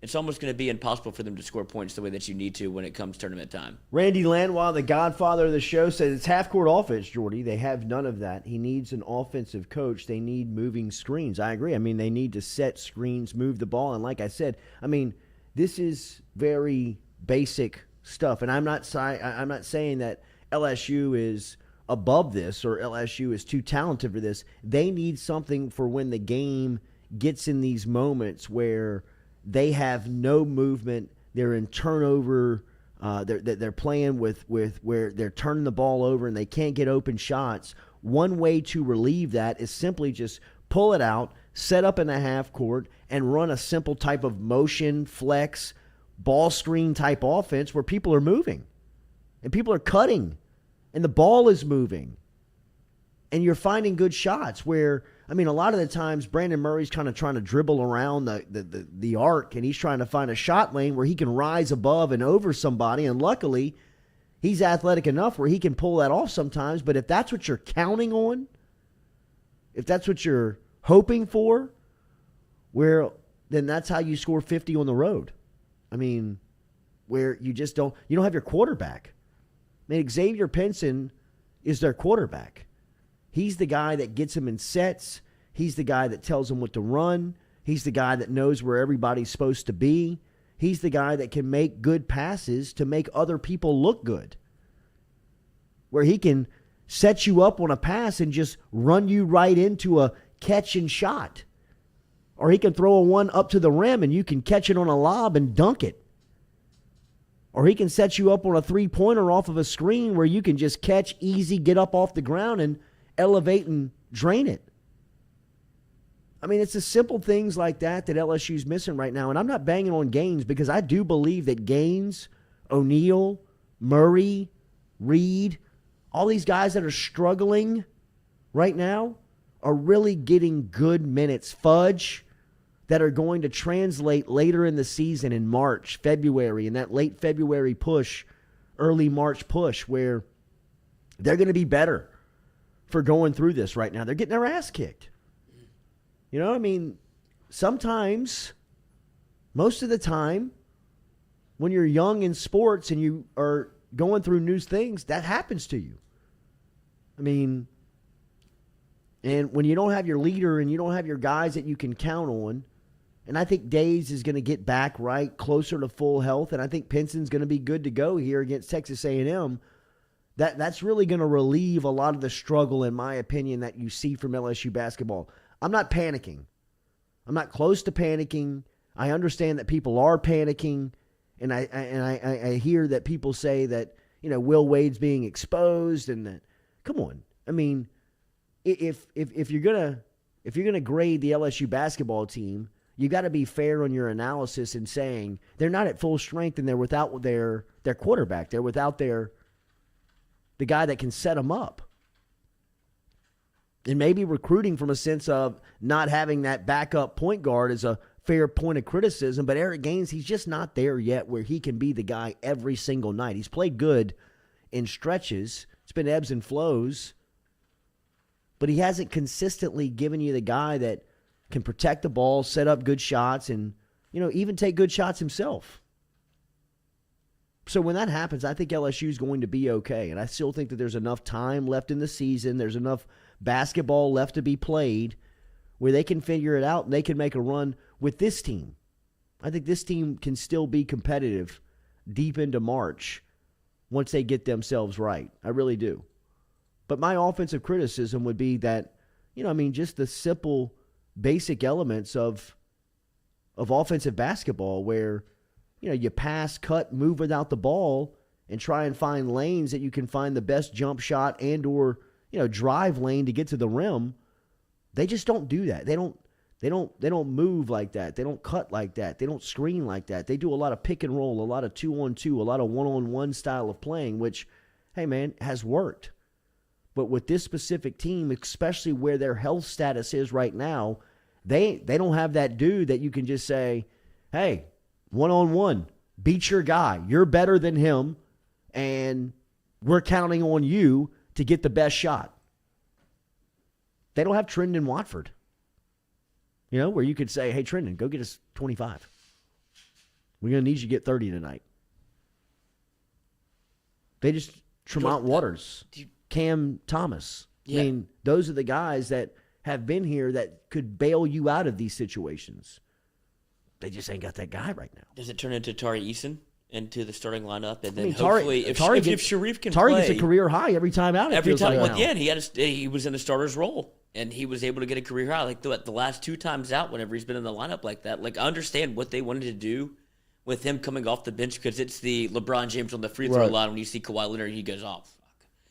it's almost going to be impossible for them to score points the way that you need to when it comes tournament time. Randy Landwell, the godfather of the show, says it's half-court offense, Jordy. They have none of that. He needs an offensive coach. They need moving screens. I agree. I mean, they need to set screens, move the ball. And like I said, I mean, this is very basic stuff. And I'm not saying that LSU is above this or LSU is too talented for this. They need something for when the game gets in these moments where they have no movement, they're in turnover, they're playing with where they're turning the ball over and they can't get open shots. One way to relieve that is simply just pull it out, set up in the half court, and run a simple type of motion, flex, ball screen type offense where people are moving and people are cutting and the ball is moving. And you're finding good shots where, I mean, a lot of the times Brandon Murray's kind of trying to dribble around the arc, and he's trying to find a shot lane where he can rise above and over somebody. And luckily, he's athletic enough where he can pull that off sometimes. But if that's what you're counting on, if that's what you're hoping for, then that's how you score 50 on the road. I mean, where you don't have your quarterback. I mean, Xavier Pinson is their quarterback. He's the guy that gets them in sets. He's the guy that tells them what to run. He's the guy that knows where everybody's supposed to be. He's the guy that can make good passes to make other people look good. Where he can set you up on a pass and just run you right into a catch and shot. Or he can throw a one up to the rim and you can catch it on a lob and dunk it. Or he can set you up on a three-pointer off of a screen where you can just catch easy, get up off the ground and elevate and drain it. I mean, it's the simple things like that LSU's missing right now. And I'm not banging on Gaines because I do believe that Gaines, O'Neal, Murray, Reed, all these guys that are struggling right now are really getting good minutes. Fudge, that are going to translate later in the season in March, February, and that late February push, early March push where they're going to be better for going through this right now. They're getting their ass kicked. You know, I mean, sometimes, most of the time, when you're young in sports and you are going through new things, that happens to you. I mean, and when you don't have your leader and you don't have your guys that you can count on, and I think Days is going to get back right closer to full health, and I think Pinson's going to be good to go here against Texas A&M. That's really going to relieve a lot of the struggle, in my opinion, that you see from LSU basketball. I'm not panicking. I'm not close to panicking. I understand that people are panicking, and I hear that people say that, you know, Will Wade's being exposed, and that, come on. I mean, if you're gonna grade the LSU basketball team, you got to be fair on your analysis in saying they're not at full strength and they're without their quarterback. They're without the guy that can set them up. And maybe recruiting from a sense of not having that backup point guard is a fair point of criticism, but Eric Gaines, he's just not there yet where he can be the guy every single night. He's played good in stretches. It's been ebbs and flows, but he hasn't consistently given you the guy that can protect the ball, set up good shots, and, you know, even take good shots himself. So when that happens, I think LSU is going to be okay. And I still think that there's enough time left in the season. There's enough basketball left to be played where they can figure it out and they can make a run with this team. I think this team can still be competitive deep into March once they get themselves right. I really do. But my offensive criticism would be that, you know, I mean, just the simple, basic elements of offensive basketball where, you know, you pass, cut, move without the ball, and try and find lanes that you can find the best jump shot and or, you know, drive lane to get to the rim. They just don't do that. They don't move like that. They don't cut like that. They don't screen like that. They do a lot of pick and roll, a lot of 2-on-2, a lot of 1-on-1 style of playing, which, hey man, has worked. But with this specific team, especially where their health status is right now, they don't have that dude that you can just say, hey, 1-on-1, beat your guy. You're better than him, and we're counting on you to get the best shot. They don't have Trendon Watford, you know, where you could say, hey, Trendon, go get us 25. We're going to need you to get 30 tonight. They just, Tremont Waters, Cam Thomas. Yeah. I mean, those are the guys that have been here that could bail you out of these situations. They just ain't got that guy right now. Does it turn into Tari Eason into the starting lineup? And then I mean, hopefully, if Sharif can Tari play, gets a career high every time out. Every time, like yeah, and he was in the starter's role. and he was able to get a career high. Like the last 2 times out, whenever he's been in the lineup like that, like I understand what they wanted to do with him coming off the bench because it's the LeBron James on the free throw line when you see Kawhi Leonard, he goes, oh, fuck.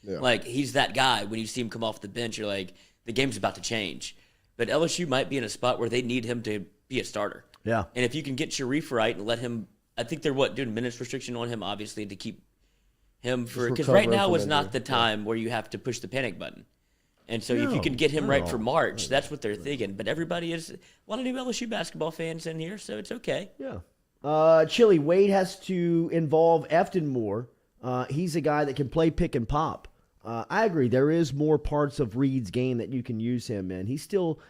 Yeah. Like, he's that guy. When you see him come off the bench, you're like, the game's about to change. But LSU might be in a spot where they need him to be a starter. Yeah. And if you can get Sharif right and let him, I think they're doing minutes restriction on him, obviously, to keep him for, because right now is not the time where you have to push the panic button. And so if you can get him right for March, that's what they're thinking. But everybody is a lot of new LSU basketball fans in here, so it's okay. Yeah. Chili, Wade has to involve Efton more. He's a guy that can play pick and pop. I agree. There is more parts of Reed's game that you can use him in. He's still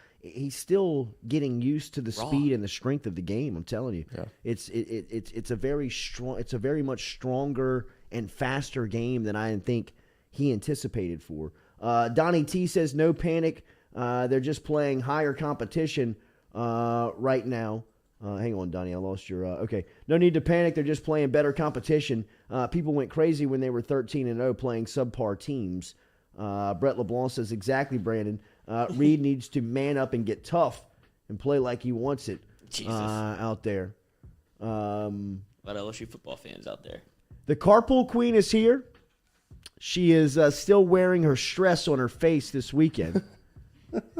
getting used to the speed and the strength of the game. I'm telling you, it's a very strong. It's a very much stronger and faster game than I think he anticipated for. Donnie T says no panic. They're just playing higher competition right now. Hang on, Donnie. I lost your. Okay. No need to panic. They're just playing better competition. People went crazy when they were 13-0 playing subpar teams. Brett LeBlanc says exactly, Brandon. Reed needs to man up and get tough and play like he wants it out there. A lot of LSU football fans out there. The Carpool Queen is here. She is still wearing her stress on her face this weekend.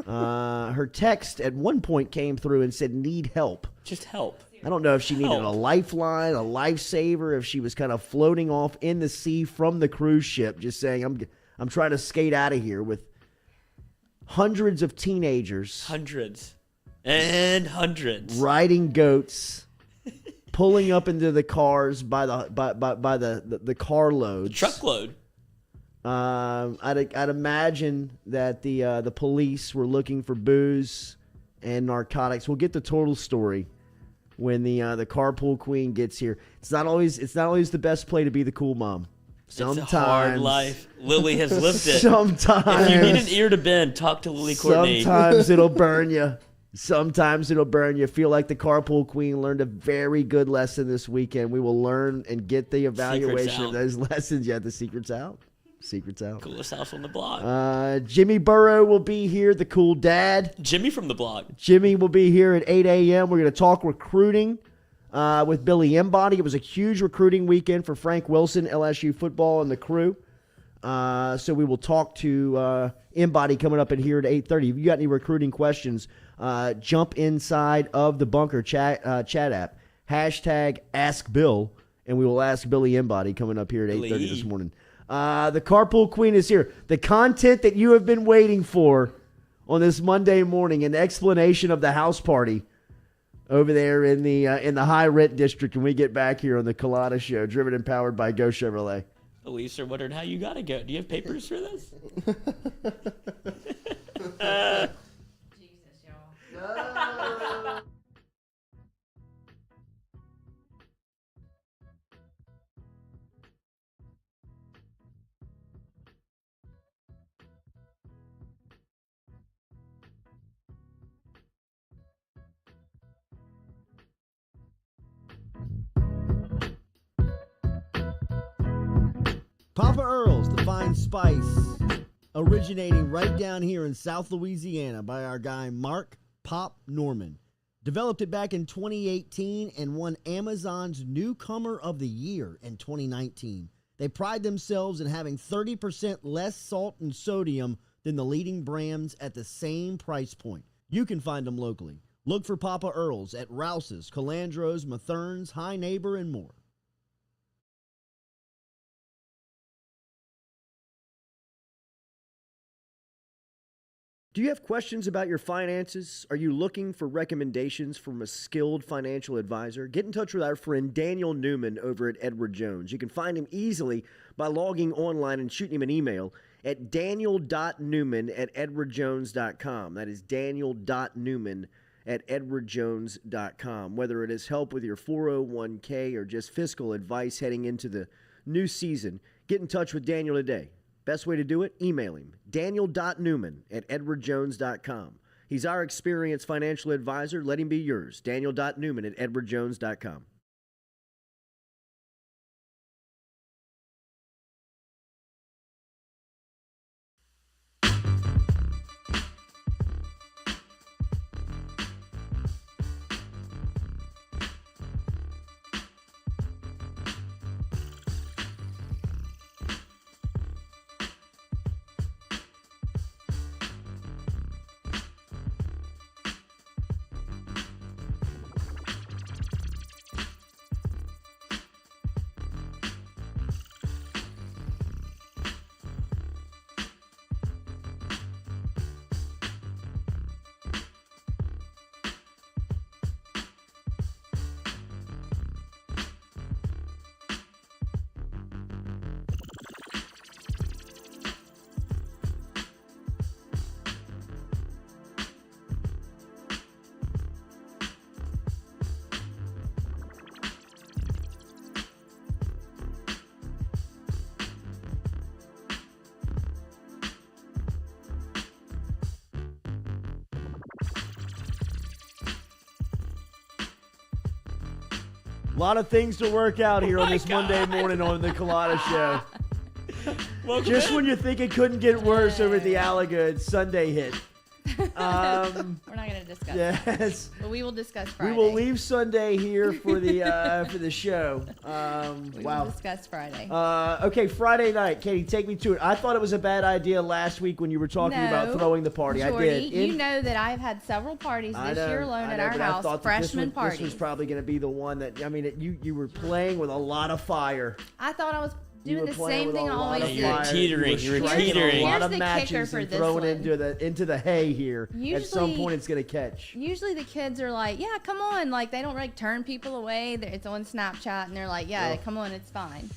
Her text at one point came through and said, need help. Just help. I don't know if she needed a lifeline, a lifesaver, if she was kind of floating off in the sea from the cruise ship, just saying, I'm trying to skate out of here with hundreds of teenagers. Hundreds. And hundreds. Riding goats, pulling up into the cars by the carloads. The truckload. I'd imagine that the police were looking for booze and narcotics. We'll get the total story when the Carpool Queen gets here. It's not always the best play to be the cool mom. Sometimes it's a hard life. Lily has lived it. Sometimes if you need an ear to bend, talk to Lily Courtney. Sometimes it'll burn you. Sometimes it'll burn you. Feel like the Carpool Queen learned a very good lesson this weekend. We will learn and get the evaluation of those lessons. Yeah, the secret's out. Secret's out. Coolest house on the block. Jimmy Burrow will be here, the cool dad. Jimmy from the block. Jimmy will be here at 8 a.m. We're going to talk recruiting with Billy Embody. It was a huge recruiting weekend for Frank Wilson, LSU football, and the crew. So we will talk to Embody coming up in here at 8:30. If you got any recruiting questions, jump inside of the Bunker chat app. Hashtag Ask Bill, and we will ask Billy Embody coming up here at 8:30 this morning. The Carpool Queen is here. The content that you have been waiting for on this Monday morning, an explanation of the house party over there in the high rent district when we get back here on the Culotta Show, driven and powered by Go Chevrolet. Elise are wondering how you got to go. Do you have papers for this? Jesus, y'all. Papa Earl's, the fine spice, originating right down here in South Louisiana by our guy Mark Pop Norman. Developed it back in 2018 and won Amazon's Newcomer of the Year in 2019. They pride themselves in having 30% less salt and sodium than the leading brands at the same price point. You can find them locally. Look for Papa Earl's at Rouse's, Calandro's, Mathern's, High Neighbor, and more. Do you have questions about your finances? Are you looking for recommendations from a skilled financial advisor? Get in touch with our friend Daniel Newman over at Edward Jones. You can find him easily by logging online and shooting him an email at daniel.newman@edwardjones.com. That is daniel.newman@edwardjones.com. Whether it is help with your 401k or just fiscal advice heading into the new season, get in touch with Daniel today. Best way to do it? Email him, daniel.newman@edwardjones.com. He's our experienced financial advisor. Let him be yours, daniel.newman@edwardjones.com. A lot of things to work out here on my this God. Monday morning on the Culotta Show. Welcome Just in. when you think it couldn't get worse over at the Alagood, Sunday hit. We're not going to discuss that. Yes. But we will discuss We Friday. will leave Sunday here for the show. We Wow. will discuss Friday. Okay, Friday night. Katie, take me to it. I thought it was a bad idea last week when you were talking about No, throwing the party. Jordy, I did. you know that I've had several parties I this know, year alone I at know, our but I house, thought that freshman This parties. was probably going to be the one that, I mean, you were playing with a lot of fire. I thought I was You doing were the playing same with thing a I lot always of do. You were fire. teetering, you were striking teetering. a lot Here's of the matches kicker for and this throwing one. into the hay here. At some Usually- point, it's going to catch. Usually the kids are like, yeah, come on. Like, they don't like turn people away. It's on Snapchat, and they're like, yeah, come on, it's fine.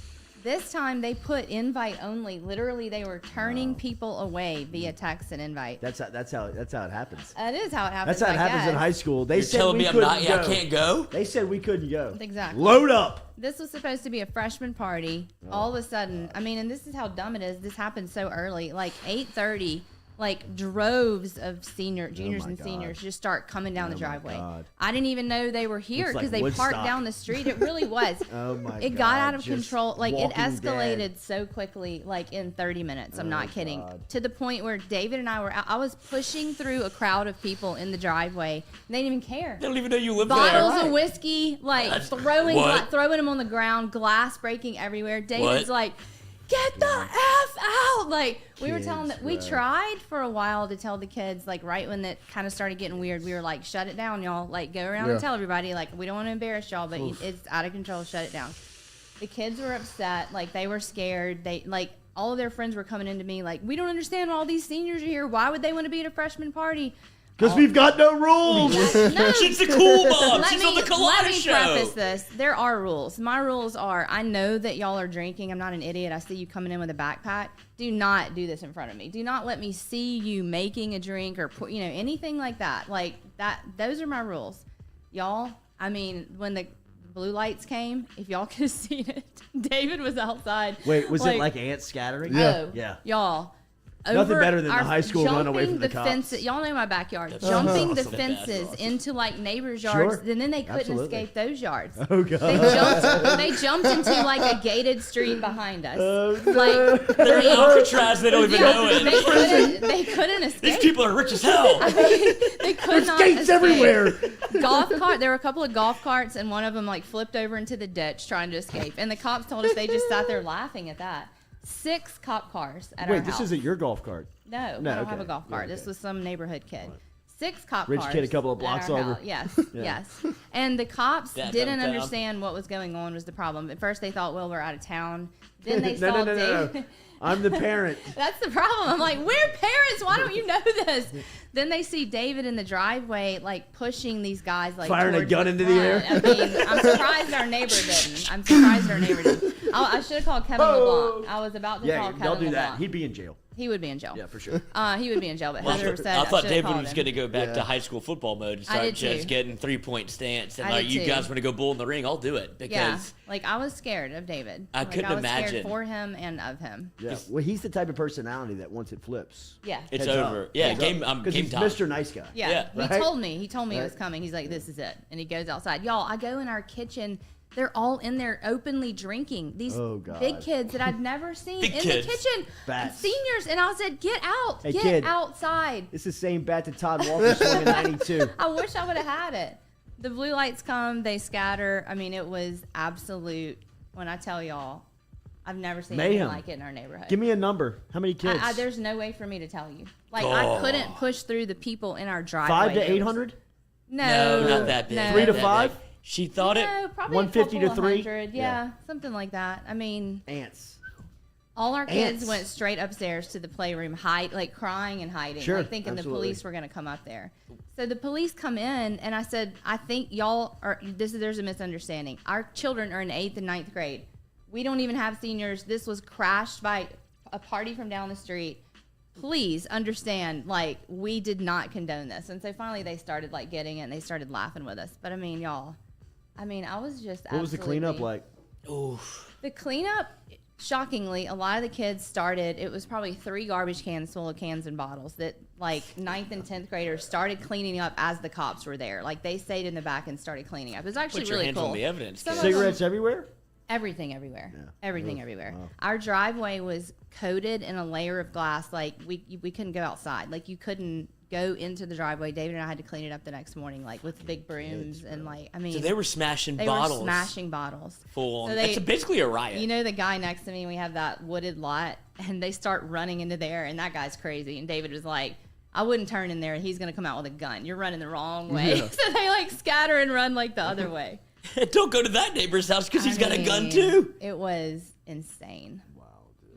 This time they put invite only. Literally, they were turning people away via text and invite. That's how it happens. That is how it happens. That's how it I happens in guess. high school. They You're said telling we me couldn't I go. can't go? They said we couldn't go. Exactly. Load up. This was supposed to be a freshman party. All of a sudden, I mean, and this is how dumb it is. This happened so early, like 8:30. Like droves of juniors my and God. seniors just start coming down the my driveway. God. I didn't even know they were here Looks like because they Woodstock. parked down the street. It really was. Oh my It God. got out of Just control. Like it Walking escalated Dead. so quickly, like in 30 minutes. I'm not kidding. God. To the point where David and I were out. I was pushing through a crowd of people in the driveway. And they didn't even care. I don't even know you live Bottles there. of whiskey, like That's- throwing what? them on the ground, glass breaking everywhere. David's What? like, "Get the F out!" Like we were telling Kids, that we bro. tried for a while to tell the kids, like right when that kind of started getting weird, we were like, "Shut it down, y'all! Like go around and Yeah. tell everybody, like we don't want to embarrass y'all, but it's out of control. Shut it down." The kids were upset, like they were scared. They like all of their friends were coming into me like, "We don't understand why all these seniors are here. Why would they want to be at a freshman party?" Because we've got no rules. No. She's the cool mom. Let She's me, on the let Culotta me show. preface this. There are rules. My rules are, I know that y'all are drinking. I'm not an idiot. I see you coming in with a backpack. Do not do this in front of me. Do not let me see you making a drink or anything like that. Like that. Those are my rules. Y'all, I mean, when the blue lights came, if y'all could have seen it, David was outside. Wait, was it like ants scattering? Oh, Yeah. y'all. Nothing over better than the our- high school run away from the jumping cops. fences, y'all know my backyard. That's Jumping the awesome. fences That's into like neighbors' yards, Sure. and then they couldn't Absolutely. escape those yards. Oh, God. They jumped into like a gated street behind us. Oh, Like They're in Alcatraz. They don't even know it. they couldn't escape. These people are rich as hell. They could There's not gates escape. everywhere. Golf cart. There were a couple of golf carts, and one of them like flipped over into the ditch trying to escape. And the cops told us they just sat there laughing at that. 6 cop cars at our Wait, house. this isn't your golf cart. No, I don't okay. have a golf cart. Yeah, This okay. was some neighborhood kid. 6 cop Rich cars. kid a couple of at blocks our over. house. Yes, Yeah. yes. And the cops That didn't downtown. understand what was going on was the problem. At first they thought, well, we're out of town. Then they No, saw no. Dave. I'm the parent. That's the problem. I'm like, we're parents. Why don't you know this? Then they see David in the driveway, like pushing these guys, like Firing a towards gun into the air. front. I mean, I'm surprised our neighbor didn't. I should have called Kevin LeBlanc. I was about to call Yeah, Kevin don't do LeBlanc. that. He'd be in jail. He would be in jail. Yeah, for sure. He would be in jail. But Well, Heather said I thought should've David called was him. going to go back Yeah. to high school football mode and I start did just too. getting 3-point stance. And I like, did you too. guys want to go bull in the ring? I'll do it. Yeah, Because like I was scared of David. I couldn't I was imagine. scared for him and of him. Yeah. Well, he's the type of personality that once it flips, Yeah. it's heads over. up. Yeah, Heads game, up. 'Cause game he's time. Mr. Nice Guy. Yeah, Yeah. he Right? told me. He told me it was Right. coming. He's like, "This is it," and he goes outside. Y'all, I go in our kitchen. They're all in there openly drinking. These Oh, God. big kids that I'd never seen Big in kids. the kitchen. Bats. Seniors, and I said, "Get out! Hey, Get kid. outside!" It's the same bat that Todd Walker swung in '92. I wish I would have had it. The blue lights come, they scatter. I mean, it was absolute. When I tell y'all, I've never seen anything Mayhem. like it in our neighborhood. Give me a number. How many kids? There's no way for me to tell you. Like I couldn't push through the people in our driveway. 5 to It was- 800? No, not that big. No. 3 to That 5? big. She thought it. No, probably 150 a to couple 3? 100. Yeah. Yeah, something like that. I mean, Ants. all our kids Ants. went straight upstairs to the playroom, like crying and hiding, Sure, like thinking absolutely. the police were going to come up there. So the police come in, and I said, "I think y'all are. There's a misunderstanding. Our children are in 8th and 9th grade. We don't even have seniors. This was crashed by a party from down the street. Please understand, like, we did not condone this." And so finally they started like getting it, and they started laughing with us. But I mean, y'all, I was just What was the cleanup absolutely- like? Oof. The cleanup, shockingly, a lot of the kids started, it was probably 3 garbage cans full of cans and bottles that like 9th and 10th graders started cleaning up as the cops were there. Like they stayed in the back and started cleaning up. It was actually Put your really hands cool. on the evidence. Some of Cigarettes everywhere? Everything everywhere. Yeah. Everything everywhere. Wow. Our driveway was coated in a layer of glass. Like we couldn't go outside. Like you couldn't go into the driveway. David and I had to clean it up the next morning, like with big brooms and like, I mean. So they were smashing They bottles. were smashing bottles. Full on. So It's basically a riot. You know the guy next to me, we have that wooded lot, and they start running into there, and that guy's crazy. And David was like, I wouldn't turn in there, and he's going to come out with a gun. You're running the wrong way. Yeah. So they like scatter and run like the other way. Don't go to that neighbor's house because he's got a gun mean, too. It was insane.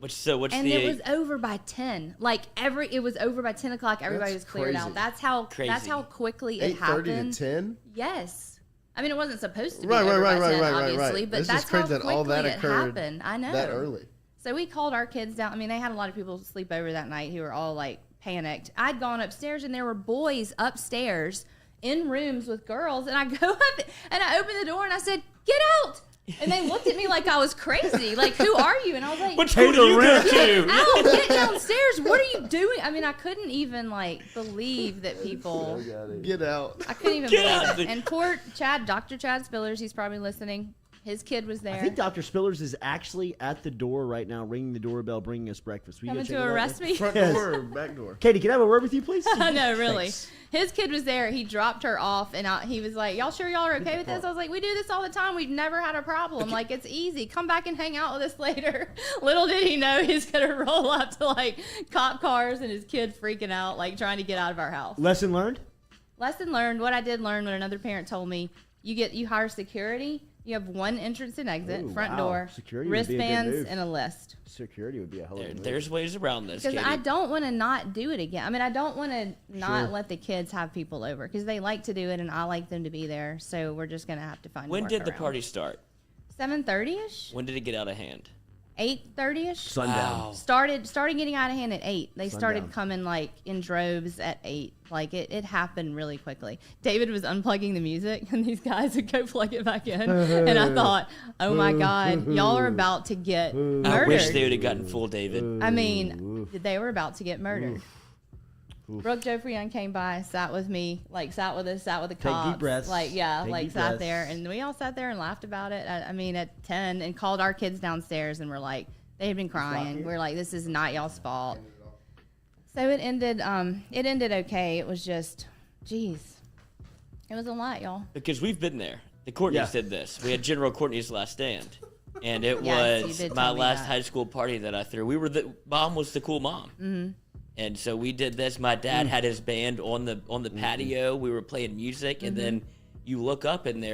What's And the it was over by 10. Like it was over by 10 o'clock. Everybody That's was cleared crazy. out. That's how quickly it 8:30 happened. to 10. Yes. I mean, it wasn't supposed to be Right, over right, by right, 10, right, right, obviously, right. but It's that's just crazy how that quickly all that it occurred happened. I know. that early. So we called our kids down. I mean, they had a lot of people sleep over that night who were all like panicked. I'd gone upstairs and there were boys upstairs in rooms with girls, and I go up and I open the door and I said, "Get out!" And they looked at me like I was crazy. Like, who are you? And I was like, What school do you go to? Al, get downstairs. What are you doing? I mean, I couldn't even like believe that people. Get out. I couldn't even Get out. believe it. And poor Chad, Dr. Chad Spillers, he's probably listening. His kid was there. I think Dr. Spillers is actually at the door right now, ringing the doorbell, bringing us breakfast. Will you coming go check to it out, arrest Nick? me. Front Yes. door or back door? Katie, can I have a word with you, please? No, really. Thanks. His kid was there. He dropped her off, and he was like, "Y'all sure y'all are okay with this?" I was like, "We do this all the time. We've never had a problem. Like, it's easy. Come back and hang out with us later." Little did he know he's gonna roll up to like cop cars and his kid freaking out, like trying to get out of our house. Lesson learned? Lesson learned. What I did learn when another parent told me, you hire security. You have one entrance and exit, Ooh, front wow. door, Security would be a good wristbands, move. and a list. Security would be a hell of a move. There's ways around this, Because Katie. I don't want to not do it again. I mean, I don't want to not Sure. let the kids have people over because they like to do it and I like them to be there. So we're just going to have to find. When a did the workaround. party start? 7:30ish, When did it get out of hand? 8:30ish. Sundown. Wow. Started getting out of hand at 8. They started Sundown. coming like in droves at 8. Like it happened really quickly. David was unplugging the music and these guys would go plug it back in. And I thought, oh my God, y'all are about to get murdered. I wish they would have gotten full David. I mean, they were about to get murdered. Brooke Joffrey Young came by, sat with me, like sat with us, sat with the cops. deep breaths. Like, yeah, Take like deep sat breaths. there. And we all sat there and laughed about it. I mean, at 10 and called our kids downstairs and we're like, they had been crying. We're like, this is not y'all's fault. So it ended okay. It was just, geez. It was a lot, y'all. Because we've been there. The Courtneys Yeah. did this. We had General Courtney's last stand. And it Yes, you was did my tell me last that. high school party that I threw. Mom was the cool mom. Mm-hmm. And so we did this. My dad had his band on the patio. We were playing music. And then you look up and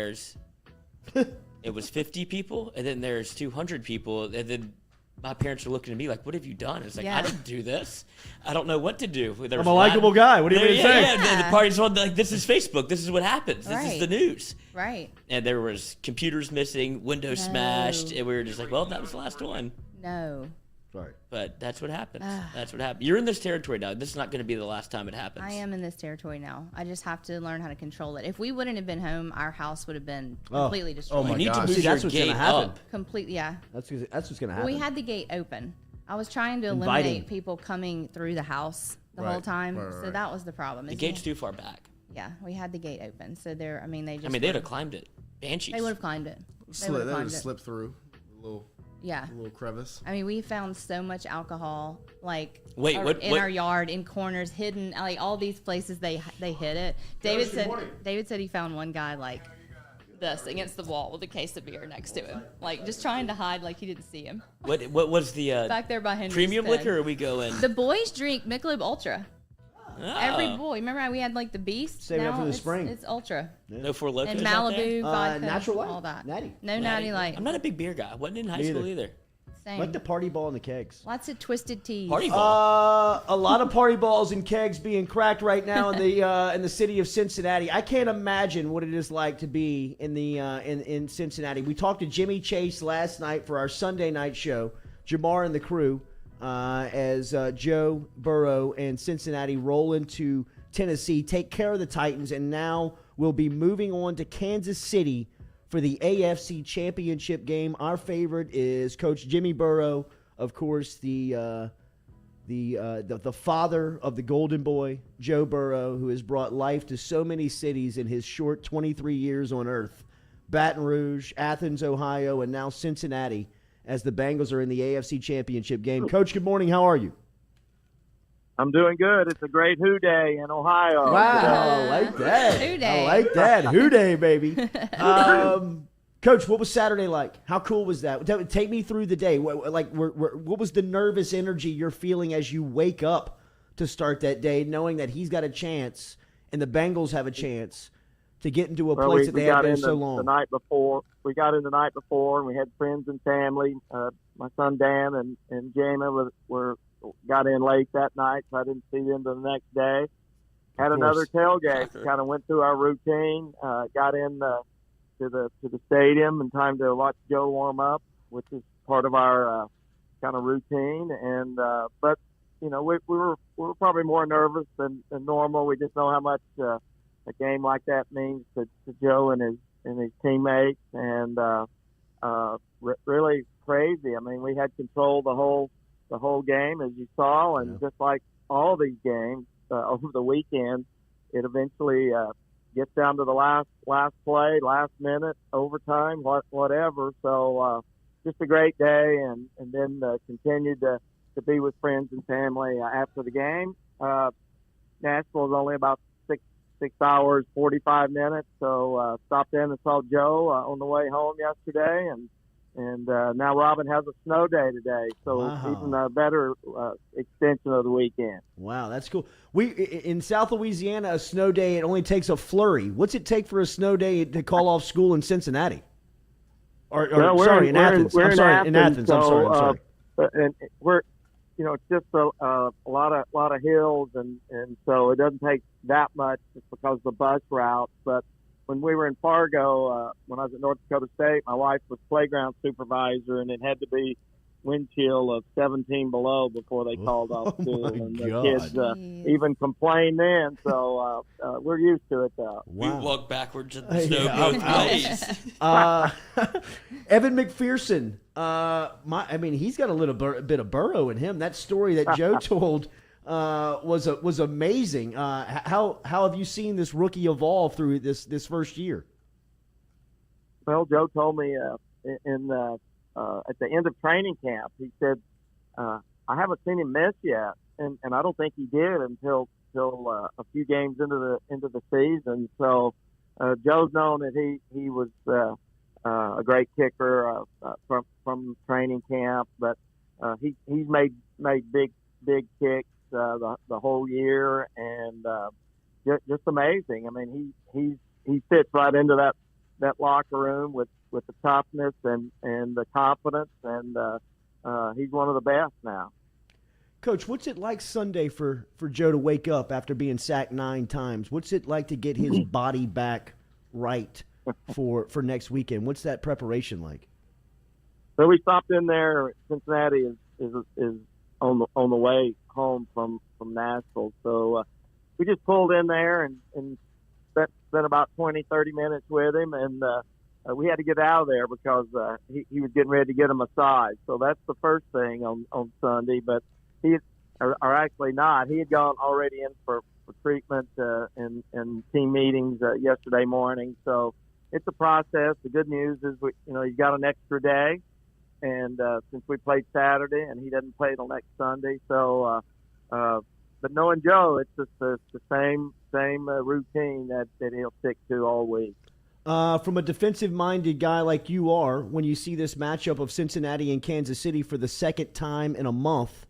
it was 50 people. And then there's 200 people. And then my parents are looking at me like, what have you done? It's like, Yeah. I didn't do this. I don't know what to do. There's I'm a likable guy. What do you mean to say? Yeah, the party's on, like, this is Facebook. This is what happens. This is Right. the news. Right. And there was computers missing, windows No. smashed, and we were just like, well, that was the last one. No. Sorry. But that's what happens. That's what happened. You're in this territory now. This is not going to be the last time it happens. I am in this territory now. I just have to learn how to control it. If we wouldn't have been home, our house would have been completely destroyed. my You need to gosh. move See, your that's what's gonna gate happen. up. Completely, yeah. That's what's going to Well, happen. we had the gate open. I was trying to Inviting. eliminate people coming through the house the whole Right, time. right, So right. that was the problem. The is gate's we- too far back. Yeah, we had the gate open. So they're, I mean, they just. I mean, they'd have climbed it. Banshees. They would have climbed it. They would Slip, have they climbed just it. slip through Yeah. a little crevice. I mean, we found so much alcohol, like Wait, what- in what- our yard, in corners, hidden, like all these places they hid it. David said he found one guy like this against the wall with a case of beer next to him, like just trying to hide, like he didn't see him. What was the Back there by Henry's premium pen. liquor? Or are we going? The boys drink Michelob Ultra. Every Oh. boy, remember how we had like the Beast? Save it up Now for the it's- spring. It's Ultra No Four Locos and out there? Malibu, vodka, Natural Light? all that. Natty. No Natty Light. I'm not a big beer guy. Wasn't in high Me school either. either. Same. Like the party ball and the kegs. Lots of twisted teas. Party ball. A lot of party balls and kegs being cracked right now in the city of Cincinnati. I can't imagine what it is like to be in the in Cincinnati. We talked to Jimmy Chase last night for our Sunday night show. Jamar and the crew, as Joe Burrow and Cincinnati roll into Tennessee, take care of the Titans, and now we'll be moving on to Kansas City for the AFC Championship game. Our favorite is Coach Jimmy Burrow, of course, the father of the Golden Boy, Joe Burrow, who has brought life to so many cities in his short 23 years on earth. Baton Rouge, Athens, Ohio, and now Cincinnati, as the Bengals are in the AFC Championship game. Coach, good morning. How are you? I'm doing good. It's a great Who Day in Ohio. Wow, today. I like that. Who Day. I like that. Who Day, baby. Coach, what was Saturday like? How cool was that? Take me through the day. What was the nervous energy you're feeling as you wake up to start that day, knowing that he's got a chance and the Bengals have a chance to get into a place that they have been so long? The night before, we got in the night before, and we had friends and family. My son Dan and Jama got in late that night, so I didn't see them the next day. Had another tailgate. Kind of went through our routine. Got in to the stadium in time to watch Joe warm up, which is part of our kind of routine. And but we were probably more nervous than normal. We just know how much a game like that means to Joe and his teammates, and really crazy. I mean, we had control the whole game, as you saw, and just like all these games over the weekend, it eventually gets down to the last play, last minute, overtime, whatever. So just a great day, and then continued to be with friends and family after the game. Nashville is only about 6 hours, 45 minutes. So stopped in and saw Joe on the way home yesterday, and now Robin has a snow day today, so even a better extension of the weekend. Wow, that's cool. In South Louisiana, a snow day, it only takes a flurry. What's it take for a snow day to call off school in Cincinnati? In Athens. I'm sorry. I'm sorry. And we're, it's just a lot of hills, and so it doesn't take that much just because of the bus route, but when we were in Fargo, when I was at North Dakota State, my wife was playground supervisor, and it had to be wind chill of 17 below before they called off school. And the kids even complained then, so we're used to it, though. Wow. We walk backwards in the snow both ways. Evan McPherson, he's got a little bit of Burrow in him. That story that Joe told was amazing. How have you seen this rookie evolve through this first year? Well, Joe told me at the end of training camp, he said, "I haven't seen him miss yet," and I don't think he did until a few games into the season. So Joe's known that he was a great kicker from training camp, but he's made big kicks the whole year, and just amazing. I mean, he fits right into that locker room with the toughness and the confidence, and he's one of the best now. Coach, what's it like Sunday for Joe to wake up after being sacked 9 times? What's it like to get his body back right for next weekend? What's that preparation like? So we stopped in there. Cincinnati is on the way home from Nashville. So we just pulled in there and spent about 20, 30 minutes with him, and we had to get out of there because he was getting ready to get a massage. So that's the first thing on Sunday. But or actually not. He had gone already in for treatment and team meetings yesterday morning. So it's a process. The good news is he's got an extra day. And since we played Saturday, and he doesn't play till next Sunday, so but knowing Joe, it's just the same routine that he'll stick to all week. From a defensive-minded guy like you are, when you see this matchup of Cincinnati and Kansas City for the second time in a month,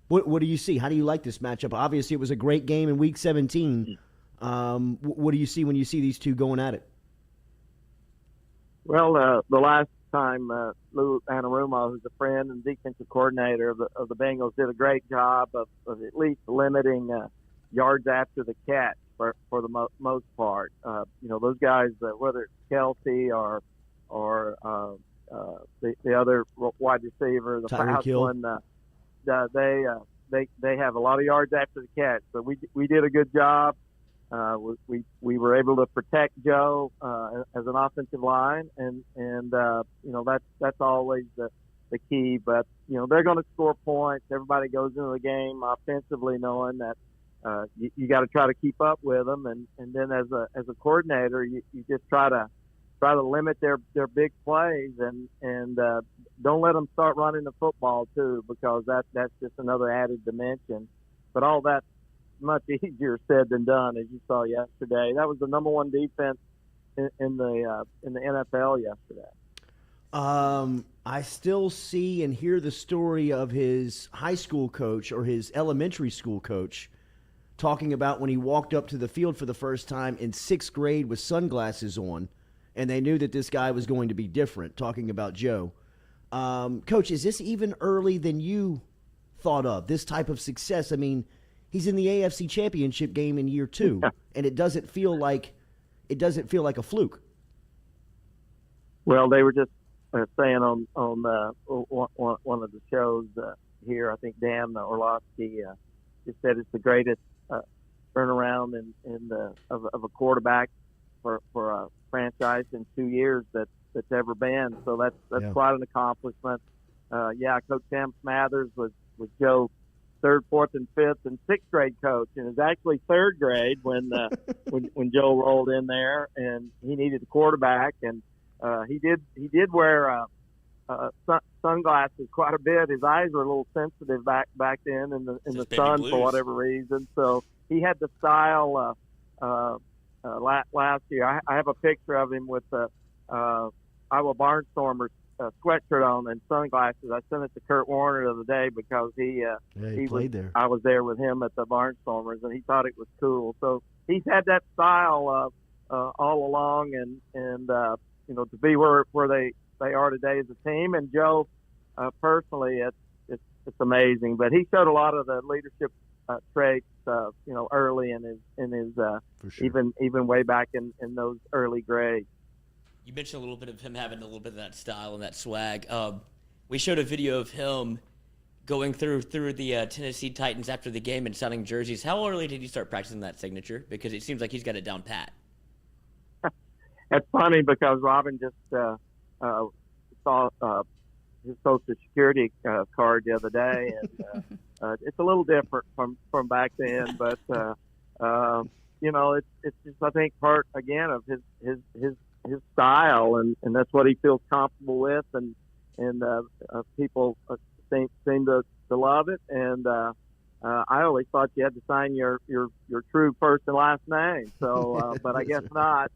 what do you see? How do you like this matchup? Obviously, it was a great game in Week 17. What do you see when you see these two going at it? Well, the last time Lou Anarumo, who's a friend and defensive coordinator of the Bengals, did a great job of at least limiting yards after the catch for the most part. Those guys, whether it's Kelsey or the other wide receiver, the fast one, they have a lot of yards after the catch. So we did a good job we were able to protect Joe as an offensive line, and that's always the key. But they're going to score points. Everybody goes into the game offensively knowing that you got to try to keep up with them, and then as a coordinator, you just try to limit their big plays and don't let them start running the football too, because that's just another added dimension. But all that's much easier said than done, as you saw yesterday. That was the number one defense in the NFL yesterday. I still see and hear the story of his high school coach or his elementary school coach talking about when he walked up to the field for the first time in 6th grade with sunglasses on, and they knew that this guy was going to be different, talking about Joe. Coach, is this even early than you thought of, this type of success? I mean, he's in the AFC Championship game in year 2, and it doesn't feel like a fluke. Well, they were just saying on one of the shows here, I think Dan Orlovsky just said it's the greatest turnaround of a quarterback for a franchise in 2 years that's ever been. So that's quite an accomplishment. Coach Sam Smathers was Joe's 3rd, 4th, and 5th, and 6th grade coach, and it was actually 3rd grade when Joe rolled in there, and he needed a quarterback, and he did wear sunglasses quite a bit. His eyes were a little sensitive back then in the sun for whatever reason. So he had the style last year. I have a picture of him with the Iowa Barnstormers sweatshirt on and sunglasses. I sent it to Kurt Warner the other day because he played there. I was there with him at the Barnstormers, and he thought it was cool. So he's had that style all along, and to be where they are today as a team. And Joe, personally, it's amazing. But he showed a lot of the leadership traits, early in his sure. even way back in those early grades. You mentioned a little bit of him having a little bit of that style and that swag. We showed a video of him going through the Tennessee Titans after the game and signing jerseys. How early did he start practicing that signature? Because it seems like he's got it down pat. That's funny because Robin just saw his Social Security card the other day, and it's a little different from back then. But it's just, I think, part again of his style, and that's what he feels comfortable with, and people seem to love it. And I always thought you had to sign your true first and last name. So, but I guess not.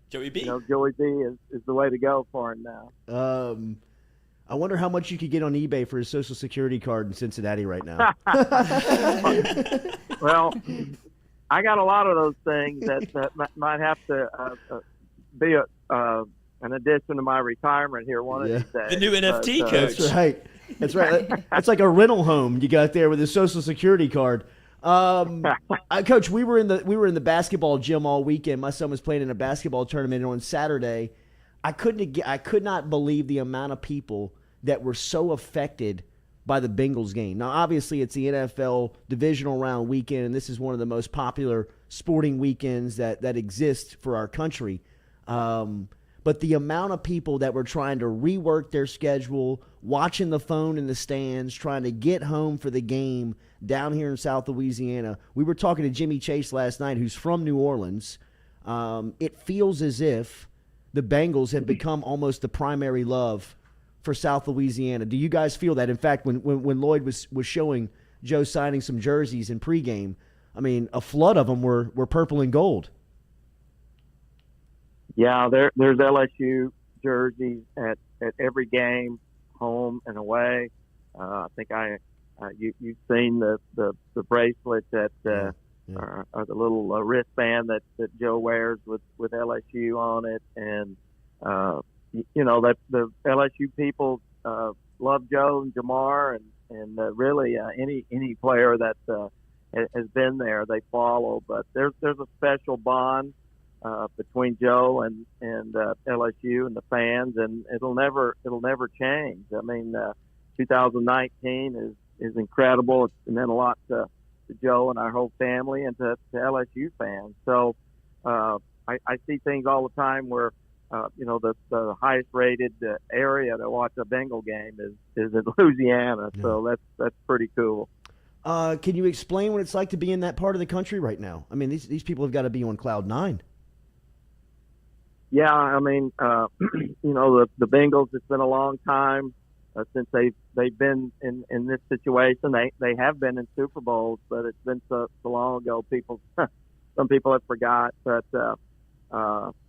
Joey B. Joey B is the way to go for him now. I wonder how much you could get on eBay for his Social Security card in Cincinnati right now. Well, I got a lot of those things that might have to be an addition to my retirement here one of these days. The new NFT coach. That's right. That's like a rental home you got there with a Social Security card. Coach, we were in the basketball gym all weekend. My son was playing in a basketball tournament on Saturday. I could not believe the amount of people that were so affected by the Bengals game. Now, obviously, it's the NFL divisional round weekend, and this is one of the most popular sporting weekends that exist for our country. But the amount of people that were trying to rework their schedule, watching the phone in the stands, trying to get home for the game down here in South Louisiana. We were talking to Jimmy Chase last night, who's from New Orleans. It feels as if the Bengals have become almost the primary love for South Louisiana. Do you guys feel that? In fact, when Lloyd was showing Joe signing some jerseys in pregame, I mean, a flood of them were purple and gold. Yeah, there's LSU jerseys at every game, home and away. I think you've seen the bracelet that or the little wristband that Joe wears with LSU on it, and that the LSU people love Joe and Jamar, and really any player that has been there they follow. But there's a special bond between Joe and LSU and the fans, and it'll never change. I mean, 2019 is incredible. It meant a lot to Joe and our whole family, and to LSU fans. So I see things all the time where the highest rated area to watch a Bengal game is in Louisiana. Yeah. So that's pretty cool. Can you explain what it's like to be in that part of the country right now? I mean, these people have got to be on cloud nine. Yeah, I mean, the Bengals. It's been a long time since they've been in this situation. They have been in Super Bowls, but it's been so long ago. Some people have forgot. But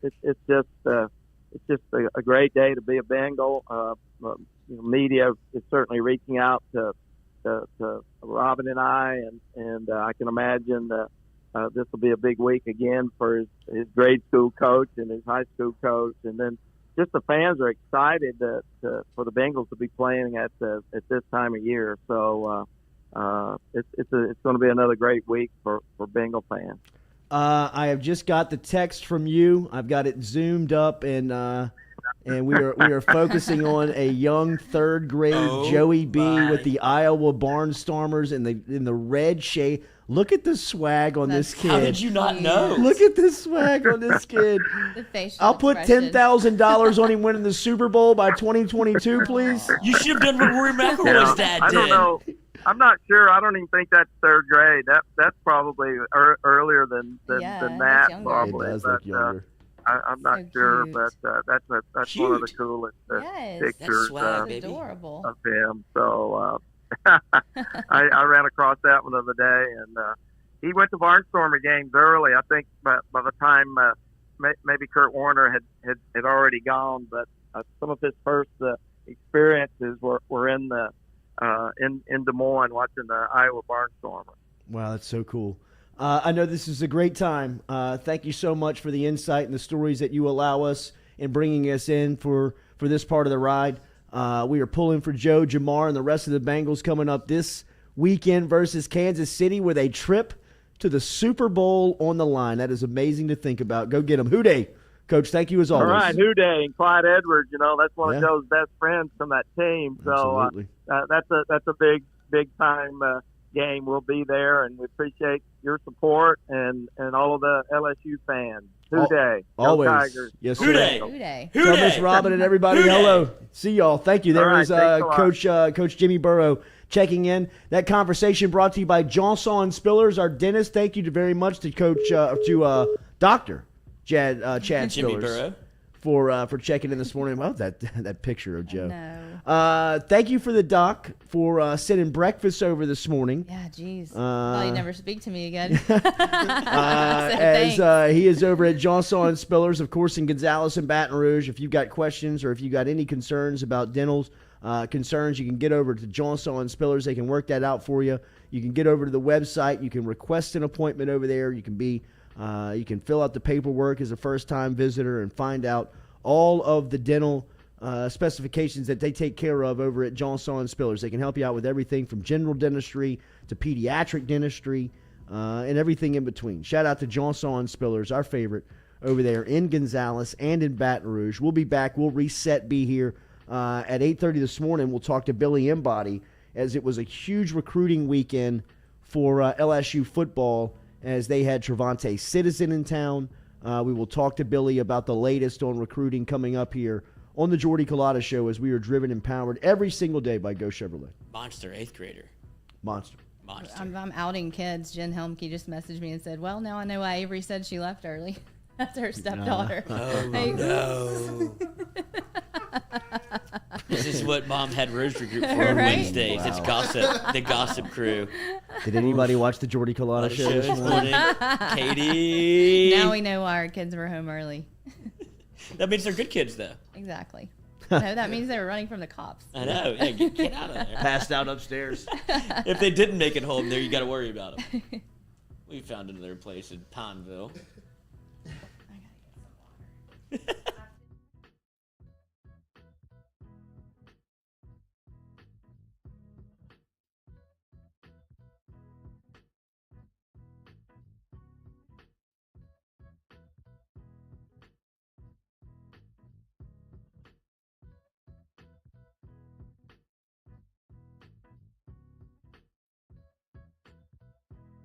it's just a great day to be a Bengal. Media is certainly reaching out to Robin and I, and I can imagine this will be a big week again for his grade school coach and his high school coach, and then just the fans are excited for the Bengals to be playing at this time of year. So it's going to be another great week for Bengal fans. I have just got the text from you. I've got it zoomed up, and we are focusing on a young third grade Joey B with the Iowa Barnstormers in the red shade. Look at the swag on this kid. How did you not know? Look at the swag on this kid. The facial I'll put $10,000 on him winning the Super Bowl by 2022, please. You should have done what Rory McIlroy's dad did. I don't know. I'm not sure. I don't even think that's third grade. That's probably earlier than that. Probably. It does look younger. I'm not sure, but that's one of the coolest pictures adorable. of him. So I ran across that one the other day, and he went to Barnstormer games early. I think by the time maybe Kurt Warner had already gone, but some of his first experiences were in Des Moines watching the Iowa Barnstormer. Wow, that's so cool. I know this is a great time. Thank you so much for the insight and the stories that you allow us in bringing us in for this part of the ride. We are pulling for Joe, Jamar, and the rest of the Bengals coming up this weekend versus Kansas City with a trip to the Super Bowl on the line. That is amazing to think about. Go get them. Hoo-day, Coach. Thank you as always. All right, Hoo-day and Clyde Edwards. That's one of Joe's best friends from that team. So that's a big time game. We'll be there, and we appreciate your support and all of the LSU fans. Hoo-day. Always. Go Tigers. Yes, sir. Hoo-day. Tell Miss Robin and everybody hello. See y'all. Thank you. There is Coach Jimmy Burrow checking in. That conversation brought to you by Johnson Spillers, our dentist. Thank you very much to Dr. Chad Jimmy Spillers Burrow. For checking in this morning. Well, that picture of Joe. Thank you for the doc for sending breakfast over this morning. Yeah, geez. Thought you'd never speak to me again. As he is over at Johnson Spillers, of course, in Gonzales and Baton Rouge. If you've got questions or if you've got any concerns about dentals concerns, you can get over to Johnson Spillers. They can work that out for you. You can get over to the website. You can request an appointment over there. You can fill out the paperwork as a first-time visitor and find out all of the dental specifications that they take care of over at Johnson Spillers. They can help you out with everything from general dentistry to pediatric dentistry and everything in between. Shout out to Johnson Spillers, our favorite, over there in Gonzales and in Baton Rouge. We'll be back. We'll be here at 8:30 this morning. We'll talk to Billy Embody, as it was a huge recruiting weekend for LSU football, as they had Trevonte Citizen in town. We will talk to Billy about the latest on recruiting coming up here on the Jordy Culotta Show, as we are driven and powered every single day by Go Chevrolet. Monster, 8th grader. Monster. I'm outing kids. Jen Helmke just messaged me and said, well, now I know why Avery said she left early. That's her stepdaughter. No. This is what Mom had Rosary Group for on Wednesdays. Wow. It's gossip, the gossip crew. Did anybody watch the Jordy Culotta Show this morning? Katie. Now we know why our kids were home early. That means they're good kids, though. Exactly. No, that means they were running from the cops. I know. Yeah, get out of there. Passed out upstairs. If they didn't make it home there, you got to worry about them. We found another place in Pineville. I gotta get some water.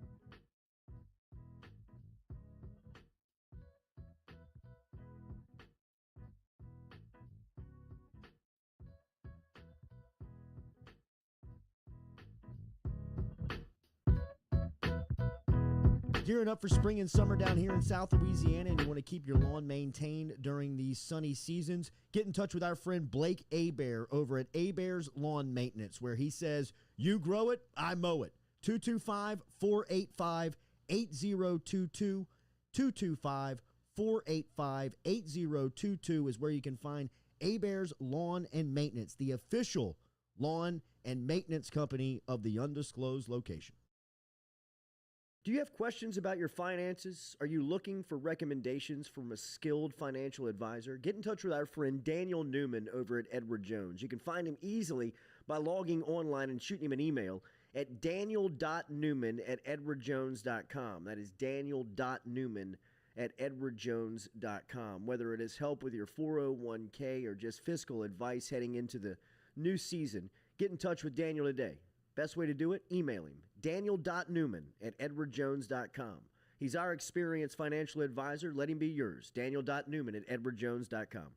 Gearing up for spring and summer down here in South Louisiana, and you want to keep your lawn maintained during these sunny seasons? Get in touch with our friend Blake Abear over at Abear's Lawn Maintenance, where he says, you grow it, I mow it. 225-485-8022. 225-485-8022 is where you can find Abear's Lawn and Maintenance, the official lawn and maintenance company of the undisclosed location. Do you have questions about your finances? Are you looking for recommendations from a skilled financial advisor? Get in touch with our friend Daniel Newman over at Edward Jones. You can find him easily by logging online and shooting him an email at daniel.newman@edwardjones.com. That is daniel.newman@edwardjones.com. Whether it is help with your 401k or just fiscal advice heading into the new season, get in touch with Daniel today. Best way to do it? Email him, daniel.newman@edwardjones.com. He's our experienced financial advisor. Let him be yours, daniel.newman@edwardjones.com.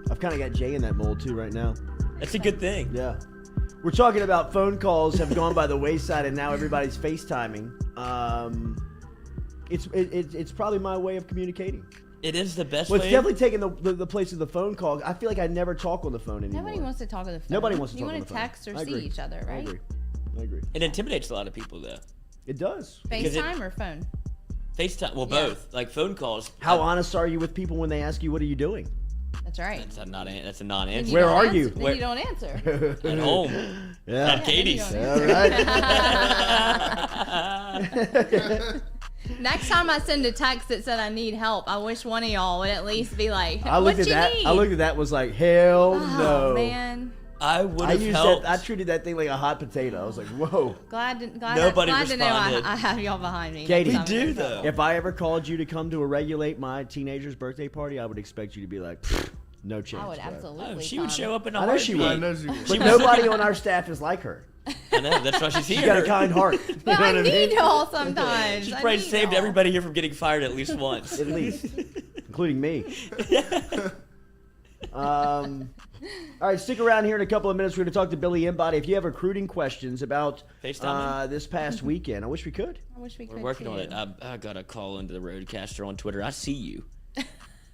I've kind of got Jay in that mold too right now. That's a good thing. Yeah. We're talking about phone calls have gone by the wayside, and now everybody's FaceTiming. It's probably my way of communicating. It is the best Well, way. it's definitely taking the place of the phone call. I feel like I never talk on the phone anymore. Nobody wants to talk on the phone. Nobody wants to you talk on want the to phone. text or I see agree. each other, right? I agree. It intimidates a lot of people, though. It does. FaceTime or phone? FaceTime, well, Yeah. both. Like phone calls. How honest are you with people when they ask you, what are you doing? That's right. That's a Then non-answer. you Where don't are answer- you? Then Where- you don't answer. At home. Yeah. At Katie's. then you All right. Next time I send a text that said I need help, I wish one of y'all would at least be like, I what looked you at that. need? I looked at that. Was like, hell Oh, no. man. I would I have used helped. that. I treated that thing like a hot potato. I was like, whoa. Glad Nobody to know responded. I have y'all behind me. Katie. next time We I do, get though. help. If I ever called you to come to regulate my teenager's birthday party, I would expect you to be like, "Pfft, no chance. I would bro." absolutely. Oh, she would come. show up in a I know she heartbeat. would. I know she would. But nobody on our staff is like her. I know. That's why she's here. She's got a kind heart. You But know I what I need mean? y'all sometimes. She's I probably need saved y'all. everybody here from getting fired at least once. At least, including me. All right, stick around here in a couple of minutes. We're going to talk to Billy Embody. If you have recruiting questions about FaceTime this past weekend, I wish we could. I wish we could. We're working on too. it. I got a call into the Roadcaster on Twitter. I see you.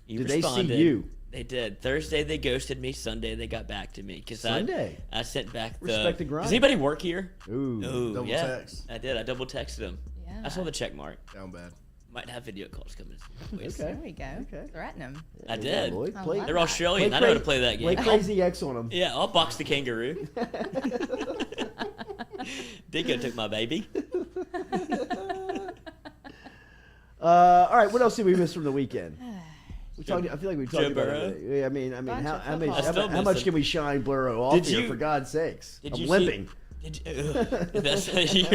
You Did they see responded. you? They did. Thursday they ghosted me. Sunday they got back to me. Sunday? I sent back the. Respect the grind. Does anybody work here? Ooh. Ooh, Double yeah. text. I did. I double texted him. Yeah. I saw the check mark. Down bad. Might have video calls coming. Okay. There we go. Okay. Threaten him. I did. Lloyd. I Play, love They're that. Australian. I know how to play that game. Play Crazy X on them. Yeah, I'll box the kangaroo. Dingo took my baby. All right, what else did we miss from the weekend? I feel like we talked Joe about Burrow? it. Yeah, I mean, Bunch how, of how, many, football. I still how miss much him. can we shine Burrow off Did here, you- for God's sakes? Did I'm you limping. You're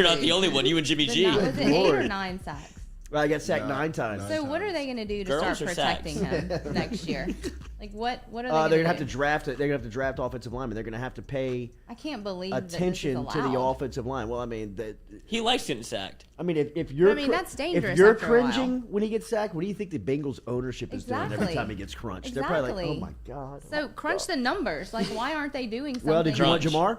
not the only one. You and Jimmy But G. not, was it 8 or Lord. 9 sacks? Well, I got sacked No, 9 times. no. So what are they going to do to Girls start or protecting sacks? him next year? Like what are they? They're gonna have do? to draft it. They're gonna have to draft offensive linemen. They're gonna have to pay I can't believe attention that this to is the allowed. offensive line. Well, I mean, He likes getting sacked. if you're, I mean, that's dangerous If you're after a while. cringing when he gets sacked, what do you think the Bengals ownership is doing every Exactly. time he gets crunched? They're probably like, Exactly. oh my god. So crunch the numbers. Like, why aren't they doing something? Well, did you want Crunch. Jamar?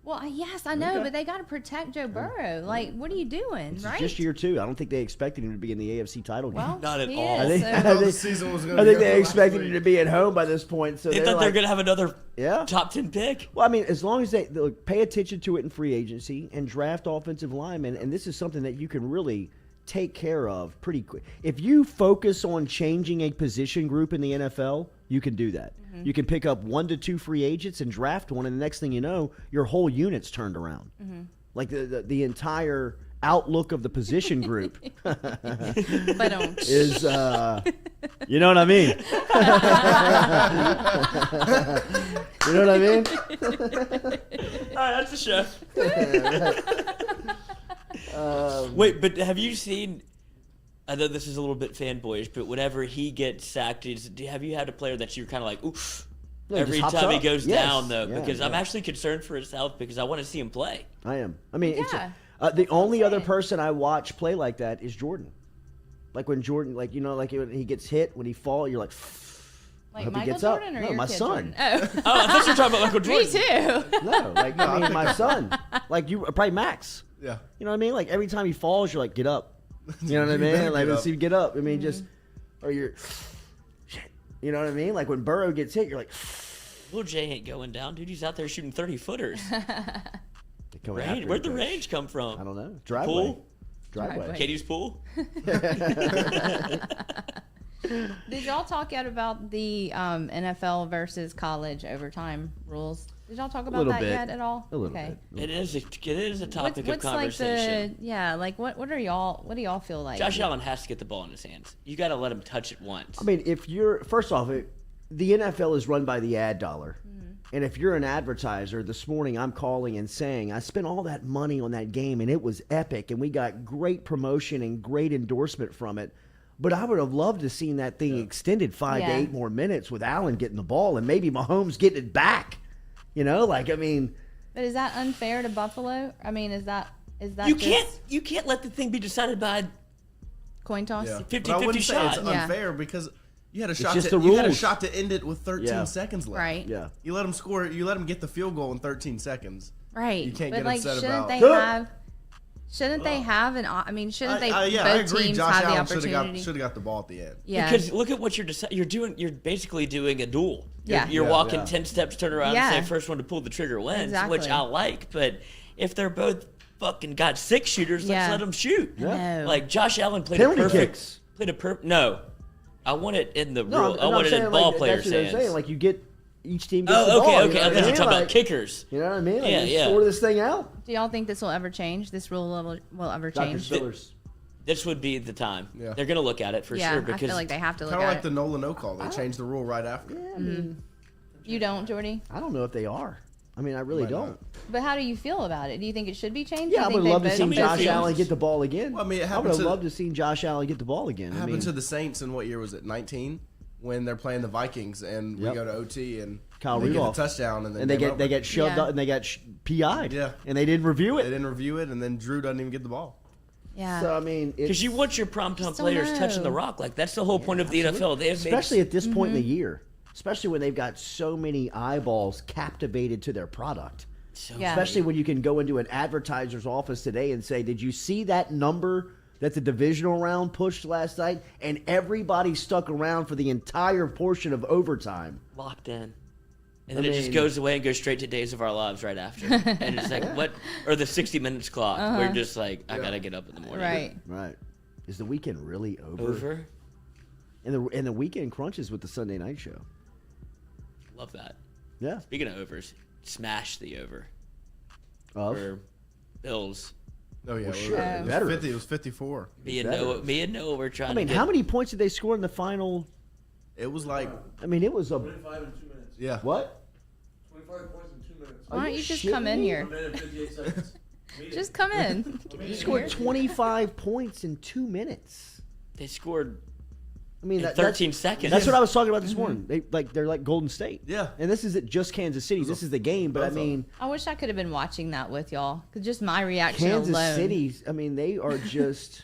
Well, yes, I know, but they got to protect Joe Burrow. Like, what are you doing, It's right? just year 2. I don't think they expected him to be in the AFC title game. Well, Not at he all. is, I so- think, the season was going I think they expected him to be at home by this point. So They they're thought they were like, going to have another yeah. top 10 pick. Well, I mean, as long as they look, pay attention to it in free agency and draft offensive linemen, and this is something that you can really take care of pretty quick. If you focus on changing a position group in the NFL, you can do that. Mm-hmm. You can pick up 1 to 2 free agents and draft one, and the next thing you know, your whole unit's turned around. Mm-hmm. Like the entire outlook of the position group But is, you know what I mean? You know what I mean? All right, that's the show. Wait, but have you seen? I know this is a little bit fanboyish, but whenever he gets sacked, have you had a player that you're kind of like, oof? No, he Every just hops time he up. goes Yes. down, though, Yeah, because I'm yeah. actually concerned for his health because I want to see him play. I am. I mean, Yeah. the only other saying. person I watch play like that is Jordan. Like when Jordan, like like when he gets hit, when he falls, you're like, I like hope he Michael gets up. Jordan or No, your my kid son. Jordan? Oh, Oh, I thought you were talking about Michael me Jordan. too. No, like I mean, my son. Like you, probably Max. Yeah. You know what I mean? Like every time he falls, you're like, get up. You know what I You mean? better Like get let's up. see you get up. I mean, just or you're, shit. You know what I mean? Like when Burrow gets hit, you're like, Lil J ain't going down, dude. He's out there shooting 30-footers. coming after you, Where'd the coach. range come from? I don't know. Driveway. Pool? Driveway. Katie's pool? Did y'all talk yet about the NFL versus college overtime rules? Did y'all talk about little that bit. yet at all? A little okay. bit. It is a topic What's of like the conversation. what do y'all feel like? Josh Allen has to get the ball in his hands. You got to let him touch it once. I mean, if you're first off, the NFL is run by the ad dollar, and if you're an advertiser, this morning I'm calling and saying I spent all that money on that game and it was epic, and we got great promotion and great endorsement from it. But I would have loved to seen that thing extended 5 to Yeah. 8 more minutes with Allen getting the ball and maybe Mahomes getting it back. You know, like I mean, But is that unfair to Buffalo? I mean, is that you just can't let the thing be decided by coin toss? Yeah. 50-50 But I wouldn't say shot. it's Yeah. unfair because you had a shot. just To, the you had a rules. shot to end it with 13 Yeah. seconds left. Right. yeah. You let them score. You let them get the field goal in 13 seconds. Right. You can't but get like, upset shouldn't about- they Good. have? Shouldn't they have an? I mean, shouldn't they? I both agree. teams Josh have the Allen should opportunity. have got the ball at the end. Yeah. Because look at what you're doing. You're basically doing a duel. Yeah. You're Yeah. walking Yeah. 10 steps, turn around, Yeah. and say first one to pull the trigger wins, Exactly. which I like. But if they're both fucking got 6 shooters, let's Yeah. let them shoot. Yeah. No. Like Josh Allen played Penalty a perfect. kicks. No, I want it in the No, rule. I want I'm it saying, in ball like, players' that's what I'm hands. saying. Like you get each team gets the Oh, okay, ball. okay. You know I what thought you were mean? talking about Like, kickers. You know what I mean? Like, Yeah, just yeah. sort this thing out. Do y'all think this will ever change? This rule will ever Dr. change? Spillers. This would be the time. Yeah. They're gonna look at it for Yeah, sure I because feel like they have to look Kind of at like it. the Nola no call. They changed the rule right after. Yeah, I mean, You don't, Jordy. I don't know if they are. I mean, I really Might don't. not. But how do you feel about it? Do you think it should be changed? Yeah, I Do you would think love they to see both- Josh feelings. Allen get the ball again. Well, I mean, it I would happened have to- loved to see Josh Allen get the ball again. It I happened mean, to the Saints in what year was it? 19, when they're playing the Vikings and Yep. we go to OT and Kyle they Rudolph. get a touchdown and then and they game get they over. get shoved Yeah. up and they got PI'd. Yeah. And they didn't review They it. didn't review it and then Drew doesn't even get the ball. Yeah. So I mean, because you want your primetime Just don't players touching the know. rock. Like that's the whole point of the NFL. They have especially at this point in Mm-hmm. the year, especially when they've got so many eyeballs captivated to their product. Yeah. Especially when you can go into an advertiser's office today and say, "Did you see that number that the divisional round pushed last night?" And everybody stuck around for the entire portion of overtime. locked in. And I then it just mean- goes away and goes straight to Days of Our Lives right after. And it's like, what? Or the 60 Minutes clock. We're just like, I got to get up in the morning. Right. Right? Is the weekend really over? Over? And the weekend crunches with the Sunday night show. Love that. Yeah. Speaking of overs, smash the over Of for Bills. Oh yeah, sure. it was Better. 50. It was 54. Me and better. Noah were trying I mean, to get. how many points did they score in the final? It was like I mean, it was a 25 in 2 minutes. yeah. what? 25 points in 2 minutes. Why don't you just shitting come in me? here? 1 minute and 58 seconds. Just come in. He scored 25 points in 2 minutes. They scored I mean, in that, 13 seconds. That's what I was talking about this morning. They're like Golden State. Yeah. And this isn't just Kansas City. This is the game. But I both of them. mean, I wish I could have been watching that with y'all. 'Cause just my reaction Kansas alone. City. I mean, they are just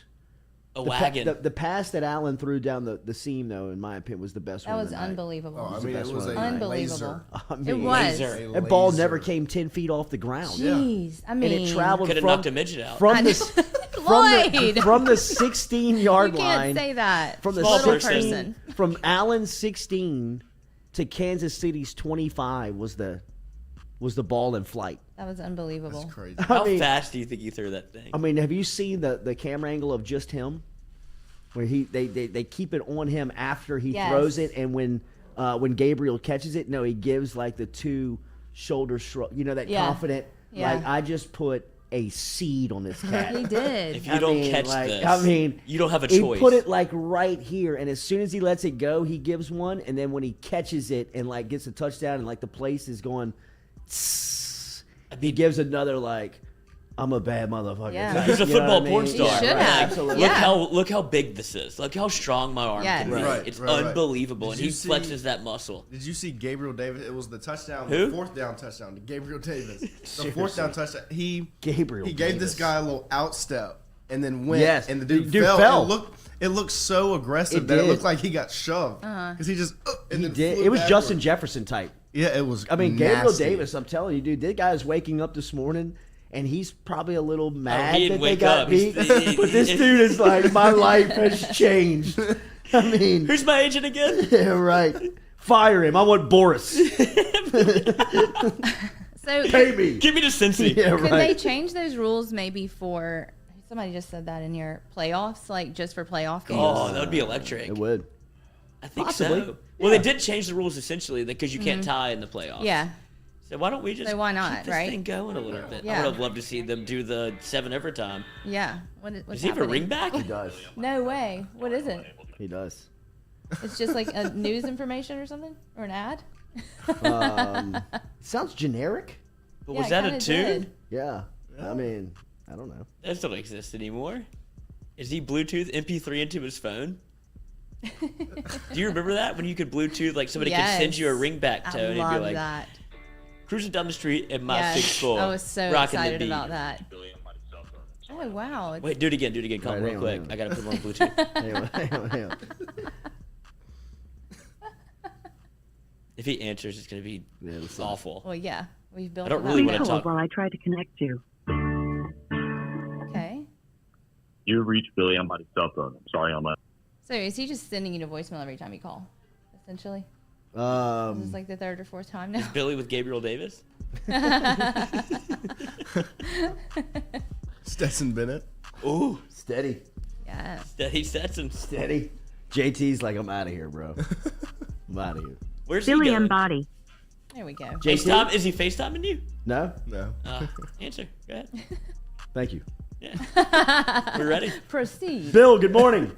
a wagon. The pass that Allen threw down the seam, though, in my opinion, was the best That one. was unbelievable. Oh, I mean, it was a Unbelievable. laser. I mean, It was. Laser. That ball never came 10 feet off the ground. Jeez. I mean, And it traveled Could have from, knocked a midget out. from the Lloyd. from the 16-yard you line. can't say that. From the Small 16 person. from Allen's 16 to Kansas City's 25 was the ball in flight. That was unbelievable. That's crazy. How I mean, fast do you think you threw that thing? I mean, have you seen the camera angle of just him, where they keep it on him after he Yes. throws it, and when Gabriel catches it, no, he gives like the two shoulder shrug, that Yeah. confident, Yeah. like I just put a seed on this cat. He did. If you don't catch this, you don't have a he choice. put it like right here, and as soon as he lets it go, he gives one, and then when he catches it and like gets a touchdown, and like the place is going, he gives another like, I'm a bad motherfucker. Yeah. He's a You know football what I porn mean? star. He should right, have. absolutely. Yeah. Look how big this is. Look how strong my arm Yes. can be. Right, It's right. unbelievable, Did and you he see- flexes that muscle. Did you see Gabriel Davis? It was the touchdown, Who? the fourth down touchdown to Gabriel Davis. The fourth down touchdown. He gave this Davis. guy a little outstep and then went, Yes. and the dude, Dude fell. fell. It looked so aggressive It that it did. looked like he got shoved because he just and He then did. flew It was backward. Justin Jefferson type. Yeah, it was. I mean, Gabriel nasty. Davis, I'm telling you, dude, this guy is waking up this morning, and he's probably a little mad he that didn't they wake got up. beat. He's- But this dude is like, my life has changed. I mean, Who's my agent again? yeah, right. Fire him. I want Boris. So Pay me. Give me to Cincy. Yeah, could they right. change those rules maybe for somebody just said that in your playoffs, like just for playoff games? Oh, that would be electric. It would. I think Possibly. so. Well, they did change the rules essentially because you can't tie in the playoffs. Yeah. So why don't we just So why not, keep this right? thing going a little bit? Yeah. I would have loved to see them do the 7 overtime. Yeah. What's Does he have a happening? ring back? He does. No way. What is it? He does. It's just like a news information or something? Or an ad? Sounds generic. But Yeah, was it that a kinda tune? did. Yeah. I mean, I don't know. That doesn't exist anymore. Is he Bluetooth MP3 into his phone? Do you remember that when you could Bluetooth, like somebody could send you a Yes. ringback I tone and you'd be love like that. cruising down the street in my Yes. 6'4", I was so rocking excited the beat. about that. Oh, wow. Wait, do it again. Call All him right, real hang on, quick. hang on. I gotta put him on Bluetooth. Hang on. If he answers, it's gonna be Yeah, this is- awful. Well, yeah. We've built I don't it really up. want to talk. while I try to connect you. Okay. You reached Billy on my cell phone. I'm sorry on my. So is he just sending you to voicemail every time you call, essentially? This is like the third or fourth time now. Billy with Gabriel Davis. Stetson Bennett. Ooh, Steady. Yeah. he sets him. Steady. JT's like, I'm out of here, bro. I'm out of here. Where's Billy he going? Embody. There we go. FaceTime? Is he FaceTiming you? No? No. Answer. Go ahead. Thank you. Yeah. We're ready. Proceed. Bill, good morning.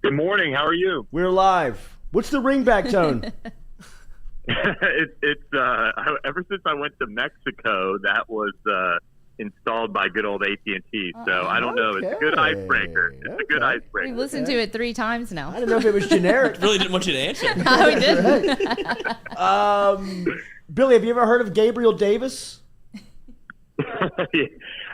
Good morning. How are you? We're live. What's the ringback tone? It's ever since I went to Mexico, that was installed by good old AT&T. So I don't know. It's a good Okay. icebreaker. It's a good Okay. icebreaker. We've listened to it 3 times I now. didn't know if it was generic. Really didn't want you to answer. No, we didn't. Billy, have you ever heard of Gabriel Davis?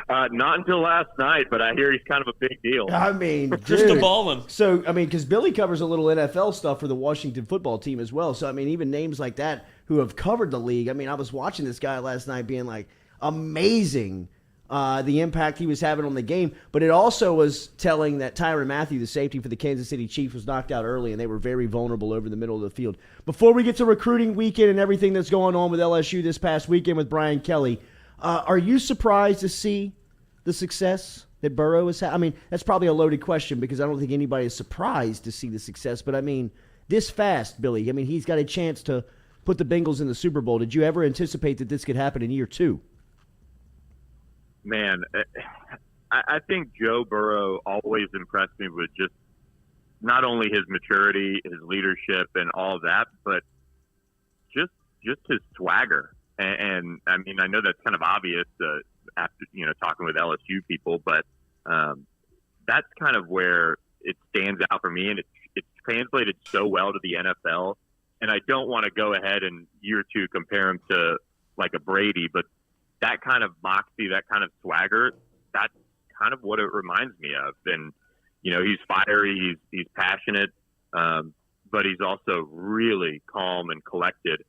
Not until last night, but I hear he's kind of a big deal. I mean, Crystal dude. ball him. So, I mean, because Billy covers a little NFL stuff for the Washington football team as well. So, I mean, even names like that who have covered the league. I mean, I was watching this guy last night being like, amazing the impact he was having on the game. But it also was telling that Tyrann Mathieu, the safety for the Kansas City Chiefs, was knocked out early, and they were very vulnerable over the middle of the field. Before we get to recruiting weekend and everything that's going on with LSU this past weekend with Brian Kelly, are you surprised to see the success that Burrow has had? I mean, that's probably a loaded question because I don't think anybody is surprised to see the success. But, I mean, this fast, Billy, I mean, he's got a chance to put the Bengals in the Super Bowl. Did you ever anticipate that this could happen in year 2? Man, I think Joe Burrow always impressed me with just not only his maturity, his leadership, and all that, but just his swagger. And I mean, I know that's kind of obvious after talking with LSU people, but that's kind of where it stands out for me, and it's translated so well to the NFL. And I don't want to go ahead and year 2 compare him to like a Brady, but that kind of moxie, that kind of swagger, that's kind of what it reminds me of. And he's fiery, he's passionate, but he's also really calm and collected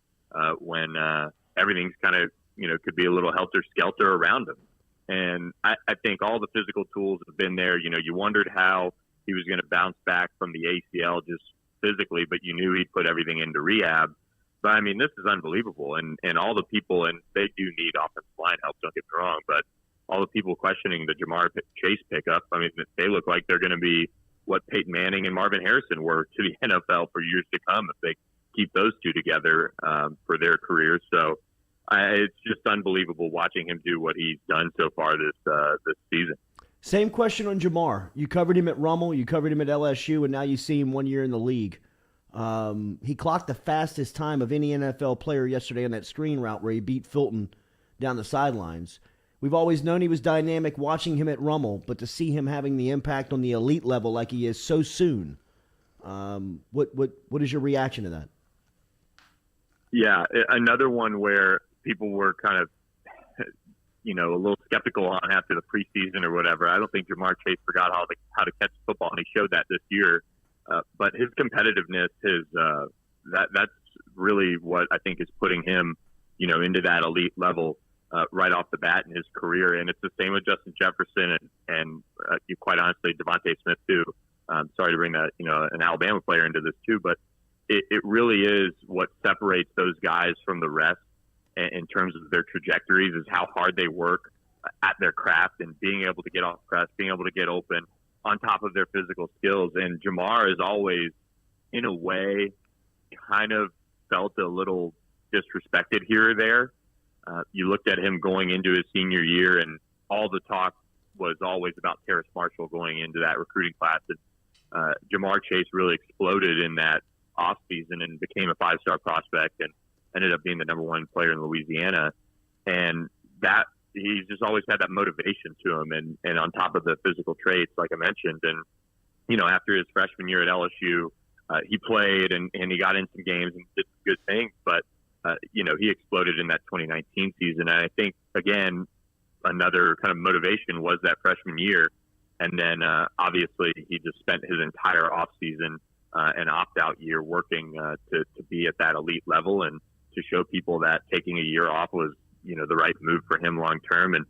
when everything's kind of, could be a little helter-skelter around him. And I think all the physical tools have been there. You wondered how he was going to bounce back from the ACL just physically, but you knew he'd put everything into rehab. But, I mean, this is unbelievable. And all the people, and they do need offensive line help, don't get me wrong, but all the people questioning the Jamar Chase pickup, I mean, they look like they're going to be what Peyton Manning and Marvin Harrison were to the NFL for years to come if they keep those two together for their careers. So it's just unbelievable watching him do what he's done so far this season. Same question on Jamar. You covered him at Rummel, you covered him at LSU, and now you see him 1 year in the league. He clocked the fastest time of any NFL player yesterday on that screen route where he beat Fulton down the sidelines. We've always known he was dynamic watching him at Rummel, but to see him having the impact on the elite level like he is so soon, what is your reaction to that? Yeah, another one where people were kind of, a little skeptical on after the preseason or whatever. I don't think Jamar Chase forgot how to catch football, and he showed that this year. But his competitiveness, that's really what I think is putting him, into that elite level right off the bat in his career. And it's the same with Justin Jefferson and quite honestly, Devontae Smith too. Sorry to bring that, an Alabama player into this too, but it really is what separates those guys from the rest in terms of their trajectories is how hard they work at their craft and being able to get off press, being able to get open on top of their physical skills. And Jamar is always, in a way, kind of felt a little disrespected here or there. You looked at him going into his senior year, and all the talk was always about Terrace Marshall going into that recruiting class. And Jamar Chase really exploded in that offseason and became a five-star prospect and ended up being the number one player in Louisiana. And that he's just always had that motivation to him and on top of the physical traits, like I mentioned. And, after his freshman year at LSU, he played and he got in some games and did some good things. But, he exploded in that 2019 season. And I think, again, another kind of motivation was that freshman year. And then, obviously, he just spent his entire offseason and opt-out year working to be at that elite level and to show people that taking a year off was, the right move for him long-term. And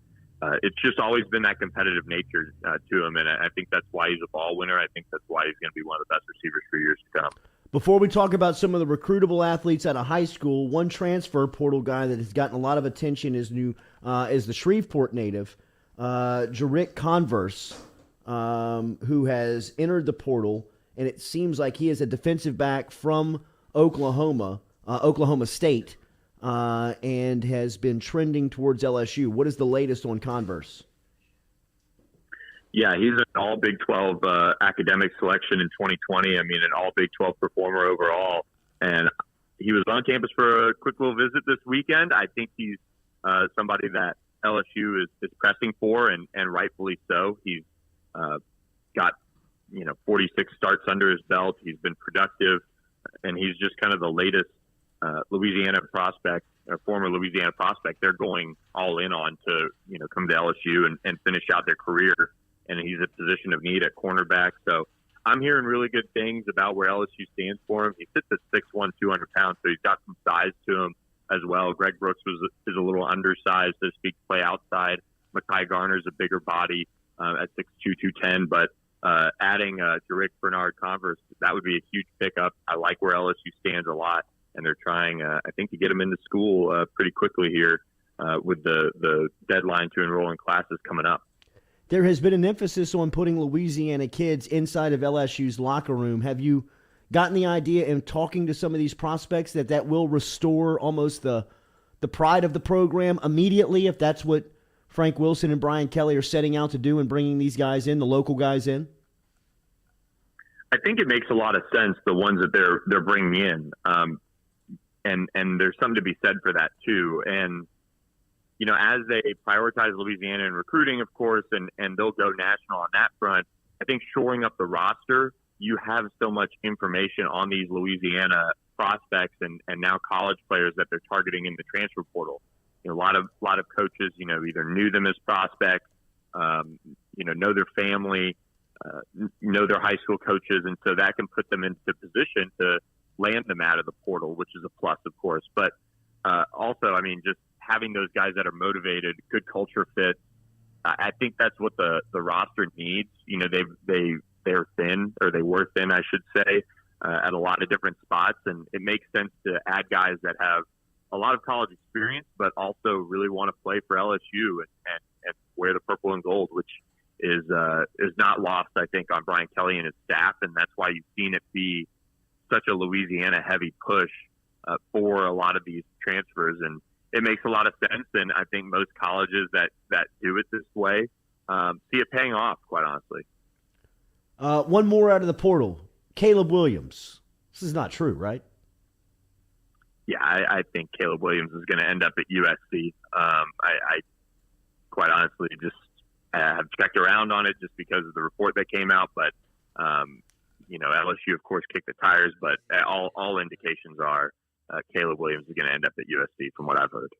it's just always been that competitive nature to him. And I think that's why he's a ball winner. I think that's why he's going to be one of the best receivers for years to come. Before we talk about some of the recruitable athletes out of high school, one transfer portal guy that has gotten a lot of attention is the Shreveport native, Jarek Converse, who has entered the portal, and it seems like he is a defensive back from Oklahoma State, and has been trending towards LSU. What is the latest on Converse? Yeah, he's an all Big 12 academic selection in 2020. I mean, an all Big 12 performer overall. And he was on campus for a quick little visit this weekend. I think he's somebody that LSU is pressing for, and rightfully so. He's got 46 starts under his belt. He's been productive, and he's just kind of the latest Louisiana prospect, or former Louisiana prospect. They're going all in on to come to LSU and finish out their career. And he's a position of need at cornerback. So I'm hearing really good things about where LSU stands for him. He sits at 6'1", 200 pounds, so he's got some size to him as well. Greg Brooks is a little undersized, so to speak, to play outside. Mekhi Garner's a bigger body at 6'2", 210. But adding Jarek Bernard Converse, that would be a huge pickup. I like where LSU stands a lot, and they're trying, I think, to get him into school pretty quickly here with the deadline to enroll in classes coming up. There has been an emphasis on putting Louisiana kids inside of LSU's locker room. Have you gotten the idea in talking to some of these prospects that will restore almost the pride of the program immediately, if that's what Frank Wilson and Brian Kelly are setting out to do and bringing these guys in, the local guys in? I think it makes a lot of sense, the ones that they're bringing in. And there's something to be said for that too. And as they prioritize Louisiana in recruiting, of course, and they'll go national on that front, I think shoring up the roster, you have so much information on these Louisiana prospects and now college players that they're targeting in the transfer portal. A lot of coaches, either knew them as prospects, know their family, know their high school coaches, and so that can put them into position to land them out of the portal, which is a plus, of course. But also, I mean, just having those guys that are motivated, good culture fit. I think that's what the roster needs. You know, they're thin, or they were thin, I should say, at a lot of different spots, and it makes sense to add guys that have a lot of college experience, but also really want to play for LSU and wear the purple and gold, which is not lost, I think, on Brian Kelly and his staff, and that's why you've seen it be such a Louisiana heavy push for a lot of these transfers, and it makes a lot of sense. And I think most colleges that do it this way see it paying off, quite honestly. One more out of the portal, Caleb Williams. This is not true, right? Yeah, I think Caleb Williams is going to end up at USC. I quite honestly just have checked around on it just because of the report that came out. But, LSU, of course, kicked the tires. But all indications are Caleb Williams is going to end up at USC from what I've heard.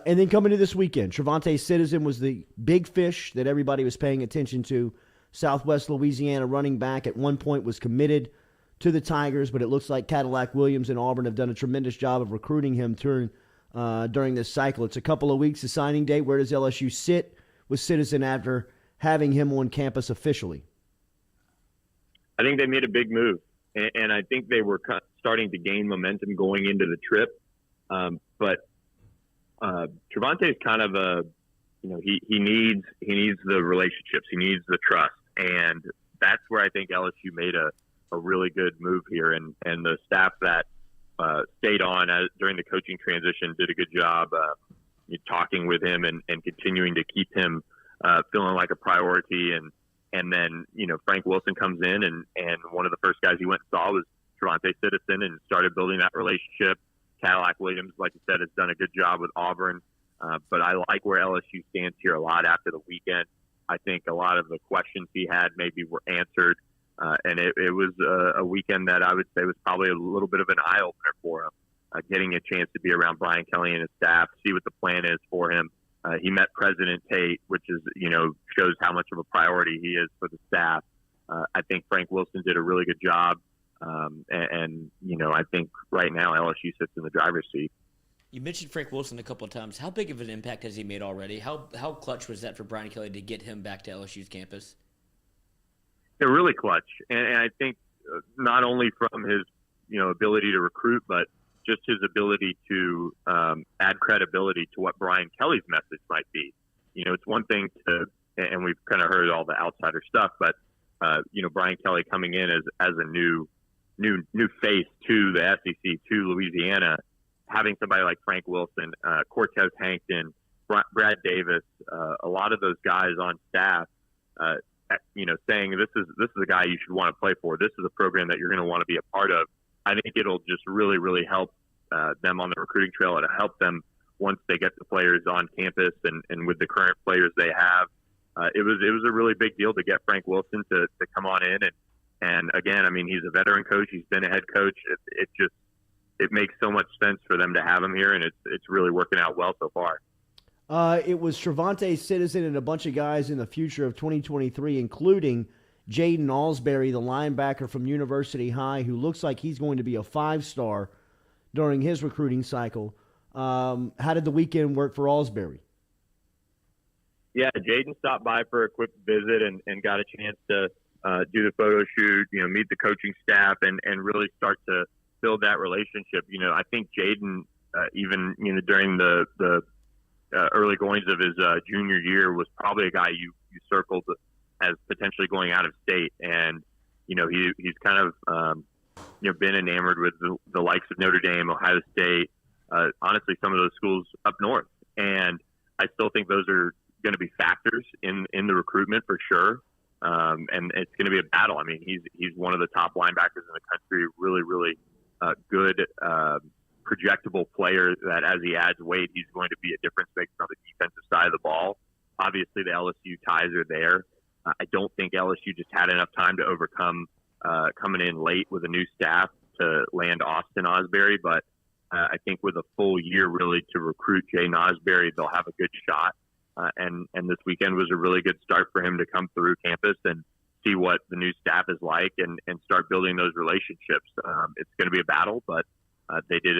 And then coming to this weekend, Trevonte Citizen was the big fish that everybody was paying attention to. Southwest Louisiana running back at one point was committed to the Tigers, but it looks like Cadillac Williams and Auburn have done a tremendous job of recruiting him during this cycle. It's a couple of weeks to signing day. Where does LSU sit with Citizen after having him on campus officially? I think they made a big move, and I think they were starting to gain momentum going into the trip. But Trevonte is kind of he needs the relationships, he needs the trust, and that's where I think LSU made a really good move here, and the staff that stayed on during the coaching transition did a good job talking with him and continuing to keep him feeling like a priority. And then, Frank Wilson comes in, and one of the first guys he went and saw was Trevonte Citizen and started building that relationship. Cadillac Williams, like you said, has done a good job with Auburn. But I like where LSU stands here a lot after the weekend. I think a lot of the questions he had maybe were answered. And it was a weekend that I would say was probably a little bit of an eye-opener for him, getting a chance to be around Brian Kelly and his staff, see what the plan is for him. He met President Tate, which is, shows how much of a priority he is for the staff. I think Frank Wilson did a really good job. I think right now LSU sits in the driver's seat. You mentioned Frank Wilson a couple of times. How big of an impact has he made already? How clutch was that for Brian Kelly to get him back to LSU's campus? They're really clutch, and I think not only from his ability to recruit, but just his ability to add credibility to what Brian Kelly's message might be. It's one thing to, and we've kind of heard all the outsider stuff, but Brian Kelly coming in as a new face to the SEC, to Louisiana, having somebody like Frank Wilson, Cortez Hankton, Brad Davis, a lot of those guys on staff, saying this is a guy you should want to play for. This is a program that you're going to want to be a part of. I think it'll just really, really help them on the recruiting trail. It'll help them once they get the players on campus and with the current players they have. It was a really big deal to get Frank Wilson to come on in. And again, I mean, he's a veteran coach. He's been a head coach. It makes so much sense for them to have him here, and it's really working out well so far. It was Trevonte Citizen and a bunch of guys in the future of 2023, including Jaden Alsbury, the linebacker from University High, who looks like he's going to be a 5-star during his recruiting cycle. How did the weekend work for Alsbury? Yeah, Jaden stopped by for a quick visit and got a chance to do the photo shoot, meet the coaching staff and really start to build that relationship. I think Jaden, even, during the early goings of his junior year, was probably a guy you circled as potentially going out of state. And, he's kind of, been enamored with the likes of Notre Dame, Ohio State, honestly, some of those schools up north. And I still think those are going to be factors in the recruitment for sure. And it's going to be a battle. I mean, he's one of the top linebackers in the country, really, really good, projectable player that as he adds weight, he's going to be a difference maker on the defensive side of the ball. Obviously, the LSU ties are there. I don't think LSU just had enough time to overcome coming in late with a new staff to land Austin Osbury, but I think with a full year really to recruit Jay Osbury, they'll have a good shot. and this weekend was a really good start for him to come through campus and see what the new staff is like and start building those relationships. It's going to be a battle, but they did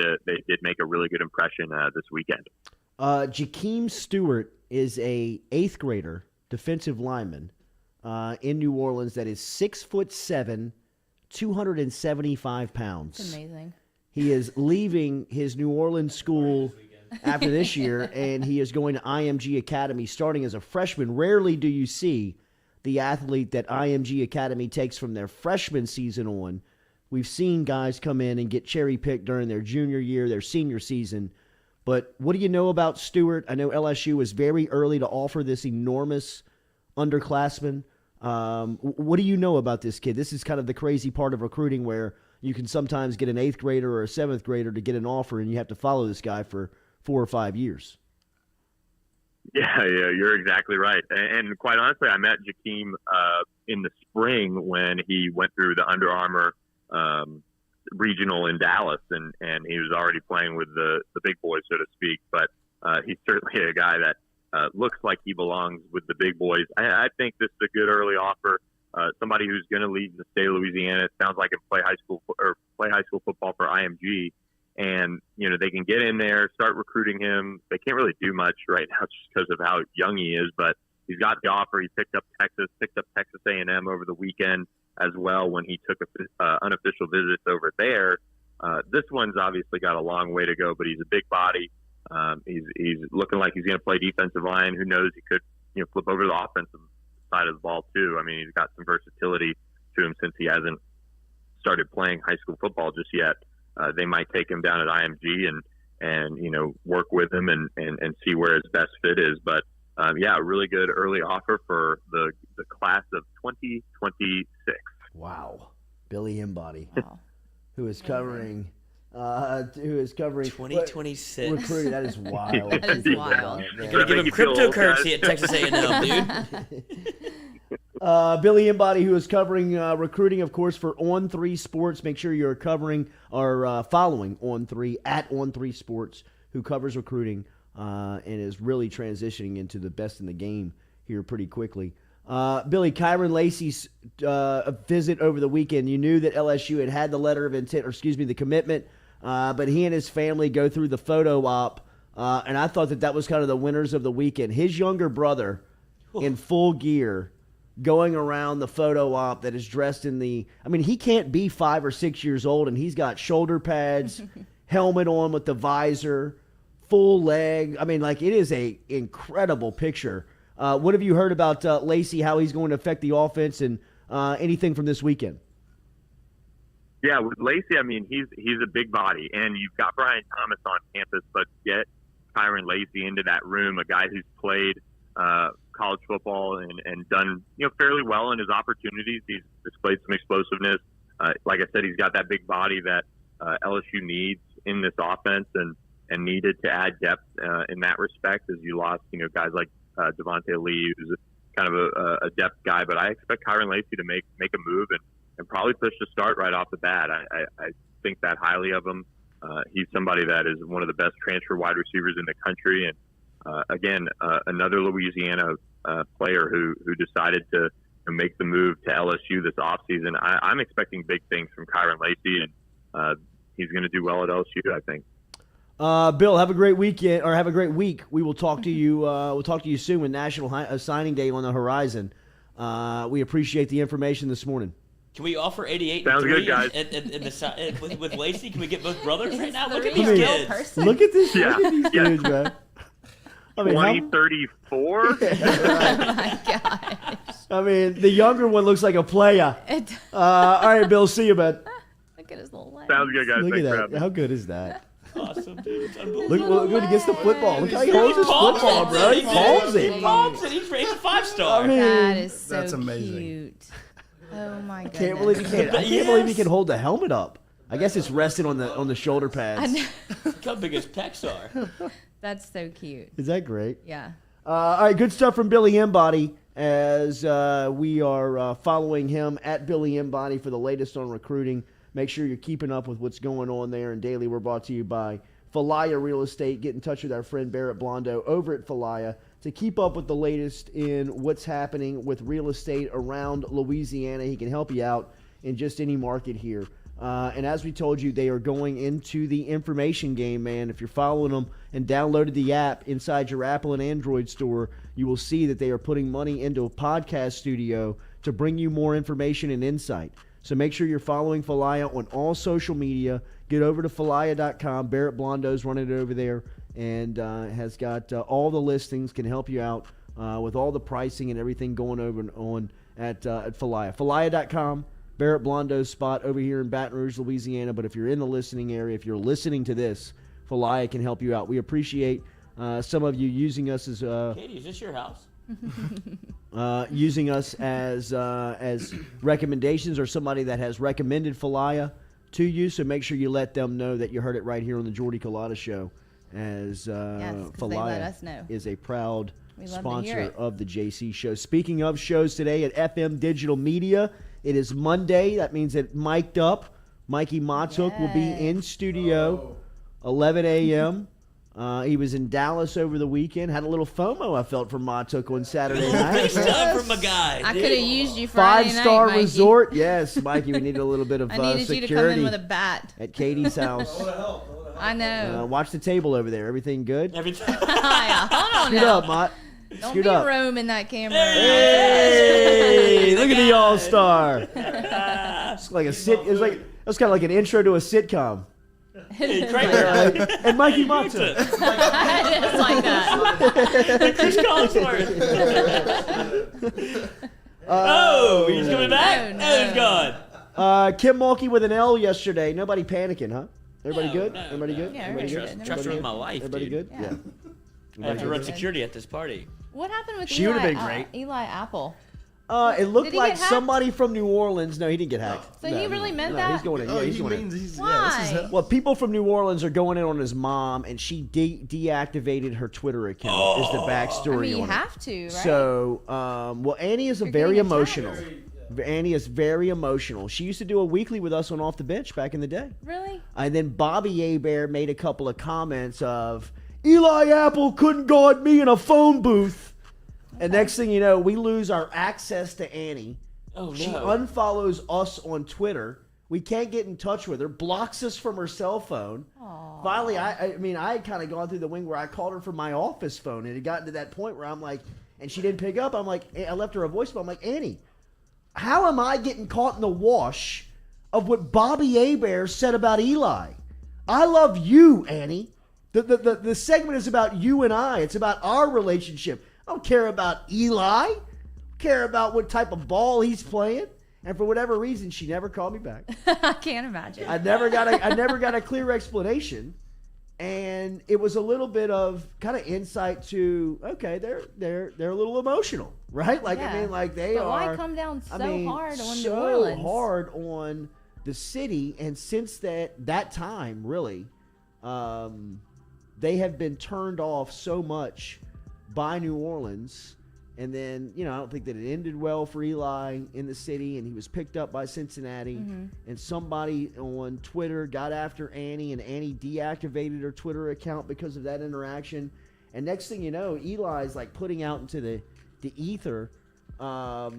make a really good impression this weekend. Jakeem Stewart is a 8th grader defensive lineman in New Orleans that is 6'7", 275 pounds. That's amazing. He is leaving his New Orleans school after this year, and he is going to IMG Academy starting as a freshman. Rarely do you see the athlete that IMG Academy takes from their freshman season on. We've seen guys come in and get cherry-picked during their junior year, their senior season. But what do you know about Stewart? I know LSU was very early to offer this enormous underclassman. What do you know about this kid? This is kind of the crazy part of recruiting where you can sometimes get an 8th grader or a 7th grader to get an offer, and you have to follow this guy for 4 or 5 years. Yeah, you're exactly right. And quite honestly, I met Jakeem in the spring when he went through the Under Armour regional in Dallas, and he was already playing with the big boys, so to speak. But he's certainly a guy that looks like he belongs with the big boys. I think this is a good early offer. Somebody who's going to lead the state of Louisiana. It sounds like play high school football for IMG. And, they can get in there, start recruiting him. They can't really do much right now just because of how young he is, but he's got the offer. He picked up Texas A&M over the weekend as well when he took unofficial visits over there. This one's obviously got a long way to go, but he's a big body. He's looking like he's going to play defensive line. Who knows? He could, flip over to the offensive side of the ball too. I mean, he's got some versatility to him since he hasn't started playing high school football just yet. They might take him down at IMG and work with him and see where his best fit is. But a really good early offer for the class of 2026. Wow, Billy Embody, Wow. who is covering 2026 recruiting. That is wild. That is wild. You're gonna give him cryptocurrency at Texas A&M, dude. Billy Embody, who is covering recruiting, of course, for On3 Sports. Make sure you're covering or following On3 at On3 Sports, who covers recruiting and is really transitioning into the best in the game here pretty quickly. Billy, Kyren Lacy's visit over the weekend. You knew that LSU had the letter of intent, the commitment, but he and his family go through the photo op, and I thought that was kind of the winners of the weekend. His younger brother in full gear going around the photo op that is dressed in he can't be 5 or 6 years old, and he's got shoulder pads, helmet on with the visor, full leg. It is a incredible picture. What have you heard about Lacy, how he's going to affect the offense, and anything from this weekend? Yeah, with Lacy, he's a big body, and you've got Brian Thomas on campus, but get Kyren Lacy into that room, a guy who's played college football and done fairly well in his opportunities. He's displayed some explosiveness. Like I said, he's got that big body that LSU needs in this offense and needed to add depth in that respect, as you lost guys like Devontae Lee, who's kind of a depth guy. But I expect Kyren Lacy to make a move and probably push to start right off the bat. I think that highly of him. He's somebody that is one of the best transfer wide receivers in the country, and again, another Louisiana player who decided to make the move to LSU this offseason. I'm expecting big things from Kyren Lacy, and he's going to do well at LSU, I think. Bill, have a great weekend, or have a great week. We will talk to you. We'll talk to you soon with National Signing Day on the horizon. We appreciate the information this morning. Can we offer 88 Sounds and 3 good, guys. with Lacy? Can we get both brothers right now? Look at He's these a real kids. person. Look at this. Yeah. Look at these dudes, man. 2034? Oh my gosh. The younger one looks like a player. All right, Bill, see you, man. Look at his little legs. Sounds good, guys. Look Thanks at for that. having me. How good is that? Awesome, dude. It's unbelievable. Look when he gets the football. Look how he holds his football, bro. He palms it. He palms it. He's rated a 5-star. That is so That's amazing. cute. Oh my goodness. Can't believe he can't. I can't believe he can hold the helmet up. I guess it's resting on the shoulder pads. Look how big his pecs are. That's so cute. Is that great? Yeah. All right, good stuff from Billy Embody as we are following him at Billy Embody for the latest on recruiting. Make sure you're keeping up with what's going on there. And daily, we're brought to you by Falaya Real Estate. Get in touch with our friend Barrett Blondo over at Falaya to keep up with the latest in what's happening with real estate around Louisiana. He can help you out in just any market here. And as we told you, they are going into the information game, man. If you're following them and downloaded the app inside your Apple and Android store, you will see that they are putting money into a podcast studio to bring you more information and insight. So make sure you're following Falaya on all social media. Get over to Falaya.com. Barrett Blondo's running it over there and has got all the listings, can help you out with all the pricing and everything going over on at Falaya. Falaya.com. Barrett Blondo's spot over here in Baton Rouge, Louisiana. But if you're in the listening area, if you're listening to this, Falaya can help you out. We appreciate some of you using us as Katie, is this your house? using us as recommendations, or somebody that has recommended Falaya to you. So make sure you let them know that you heard it right here on the Jordy Culotta Show, as Falaya is a proud sponsor of the JC Show. Speaking of shows today at FM Digital Media, it is Monday. That means that Mic'd Up, Mikey Matuk will be in studio 11 a.m. He was in Dallas over the weekend. Had a little FOMO I felt from Matuk on Saturday night. Nice time from a guy. I could have used you Friday night, 5-star Mikey. resort. Yes, Mikey, we needed a little bit of I needed security you to come in with a bat. at Katie's house. I know. Watch the table over there. Everything good? Everything. Yeah, hold on Scoot now. up, Mott. Don't Scoot be up. roaming that camera. Hey, look at the all-star. It's like a sit. It's like that's kind of like an intro to a sitcom. Hey, Kramer. And Mikey Matuk. It's like that. Chris Collinsworth. He's coming back? Oh, no. Oh, he's gone. Kim Mulkey with an L yesterday. Nobody panicking, huh? Everybody good? No, Everybody good? Yeah, Everybody everybody good? good. Trust her with my life, Everybody dude. good? Yeah. I have to run security at this party. What happened with She Eli, would've been great. Eli Apple? It looked Did he like get hacked? somebody from New Orleans. No, he didn't get hacked. So he really meant that? He's going in. Yeah, he's going in. Why? Well, people from New Orleans are going in on his mom, and she deactivated her Twitter account. Is the backstory I mean, you on have it. to, right? So, well, Annie is You're very getting emotional. attacked. Annie is very emotional. She used to do a weekly with us on Off the Bench back in the day. Really? And then Bobby Hebert made a couple of comments of, Eli Apple couldn't guard me in a phone booth. And next thing you know, we lose our access to Annie. Oh, no. She unfollows us on Twitter. We can't get in touch with her. Blocks us from her cell phone. Aww. Finally, I had kind of gone through the wing where I called her from my office phone. And it got to that point where I'm like, and she didn't pick up. I'm like, I left her a voicemail. I'm like, Annie, how am I getting caught in the wash of what Bobby Hebert said about Eli? I love you, Annie. The segment is about you and I. It's about our relationship. I don't care about Eli. I care about what type of ball he's playing. And for whatever reason, she never called me back. I can't imagine. I never got a clear explanation. And it was a little bit of kind of insight to, okay, they're a little emotional, right? Like, Yeah. I mean, like they But are. why come down so hard on New so Orleans? hard on the city. And since that time, really, they have been turned off so much by New Orleans. And then, I don't think that it ended well for Eli in the city, and he was picked up by Cincinnati. Mm-hmm. And somebody on Twitter got after Annie, and Annie deactivated her Twitter account because of that interaction. And next thing you know, Eli's like putting out into the ether. I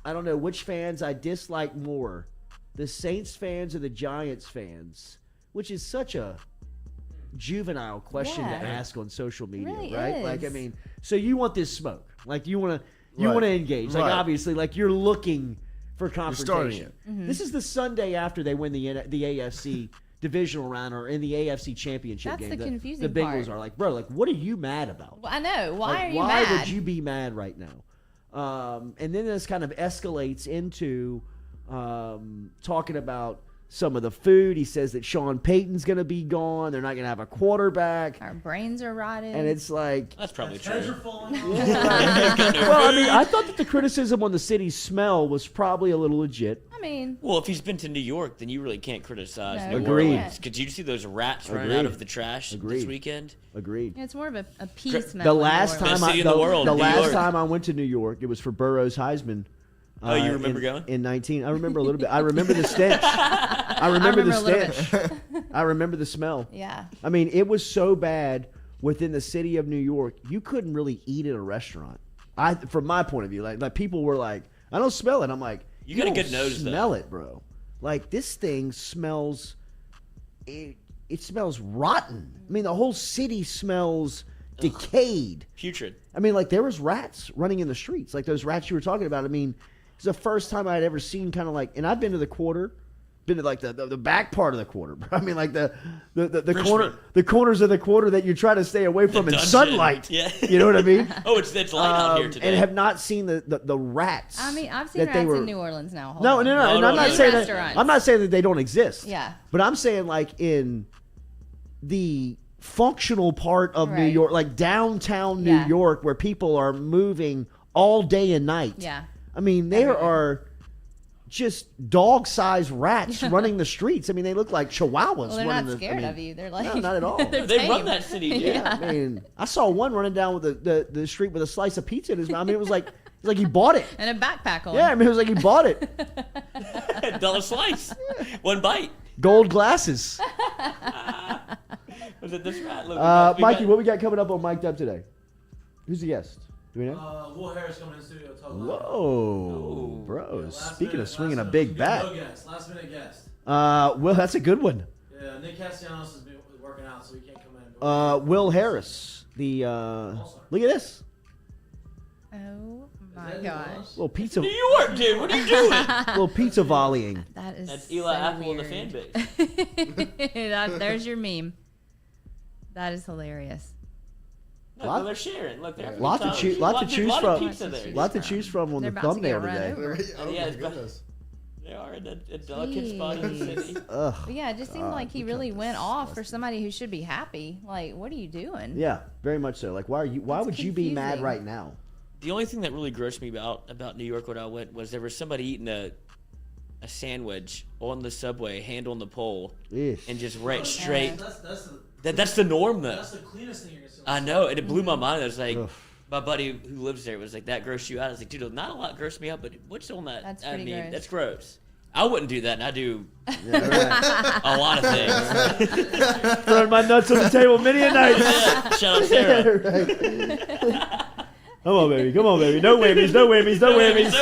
don't know which fans I dislike more, the Saints fans or the Giants fans, which is such a juvenile question to ask on social media, Really right? is. Like, I mean, so you want this smoke, like you want to engage, like Right. obviously, like you're looking for confrontation. starting This is the Sunday after they win the AFC divisional round or in the AFC championship That's game. the confusing the Bengals part. are like, bro, like what are you mad about? Well, I know. Why Like, are you why mad? would you be mad right now? And then this kind of escalates into talking about some of the food. He says that Sean Payton's going to be gone. They're not going to have a quarterback. Our brains are rotted. And it's like, That's probably Heads are true. falling off. well, I mean, I thought that the criticism on the city's smell was probably a little legit. I mean, Well, if he's been to New York, then you really can't criticize No, New Agreed. Orleans. Did you see those rats running Agreed. out of the trash Agreed. this weekend? Agreed. it's more of a peace smell. The in New last Orleans. time Best city in the world, the New last York. time I went to New York, it was for Burrow's Heisman. Oh, you remember going? in 19? I remember a little bit. I remember the stench. I remember the a little stench. I remember the smell. Yeah. I mean, it was so bad within the city of New York, you couldn't really eat at a restaurant. From my point of view, like people were like, I don't smell it. I'm like, you got a good nose, smell it, bro. Like, this thing smells, it smells rotten. I mean, the whole city smells decayed. Putrid. I mean, like, there was rats running in the streets. Like those rats you were talking about. I mean, it's the first time I'd ever seen kind of like, and I've been to the Quarter, been to like the back part of the Quarter, bro. I mean, like the corners of the Quarter that you try to stay away from in sunlight. Yeah. You know what I mean? Oh, it's light out here today. And have not seen the rats. I mean, I've seen rats in New Orleans now. Hold No. on. And I'm not saying that. I'm not saying that they don't exist. Yeah. But I'm saying like in the functional part of New York, like downtown New York, where people are moving all day and night. Yeah. I mean, there are just dog-sized rats running the streets. I mean, they look like chihuahuas. Well, they're not scared of you. They're like, no, not at all. They run that city. Yeah. I mean, I saw one running down with the street with a slice of pizza in his mouth. I mean, it was like he bought it. And a backpack on. Yeah, I mean, it was like he bought it. $1 slice. One bite. Gold glasses. Was it this rat? Mikey, what we got coming up on Mic'd Up today? Who's the guest? Do we know? Will Harris coming in the studio. Whoa, bro. Speaking of swinging a big bat. Last minute guest. Well, that's a good one. Yeah, Nick Castellanos has been working out, so he can't come in. Will Harris. Look at this. Oh my gosh. Little pizza. New York, dude. What are you doing? Little pizza volleying. That's Eli Apple in the fan base. There's your meme. That is hilarious. No, they're sharing. Look, they're lot to choose from. Lot to choose from on the thumbnail today. They are in a delicate spot in the city. But yeah, it just seemed like he really went off for somebody who should be happy. Like, what are you doing? Yeah, very much so. Like, why would you be mad right now? The only thing that really grossed me about New York when I went was there was somebody eating a sandwich on the subway, hand on the pole, and just right straight. That's the norm, though. That's the cleanest thing you're gonna see. I know, and it blew my mind. I was like, my buddy who lives there was like, that grossed you out? I was like, dude, not a lot grossed me out, but what's on that? That's pretty gross. That's gross. I wouldn't do that, and I do a lot of things. Throwing my nuts on the table many a night. Yeah, shout out Sarah. Come on, baby. Come on, baby. No whammies. No whammies. No whammies.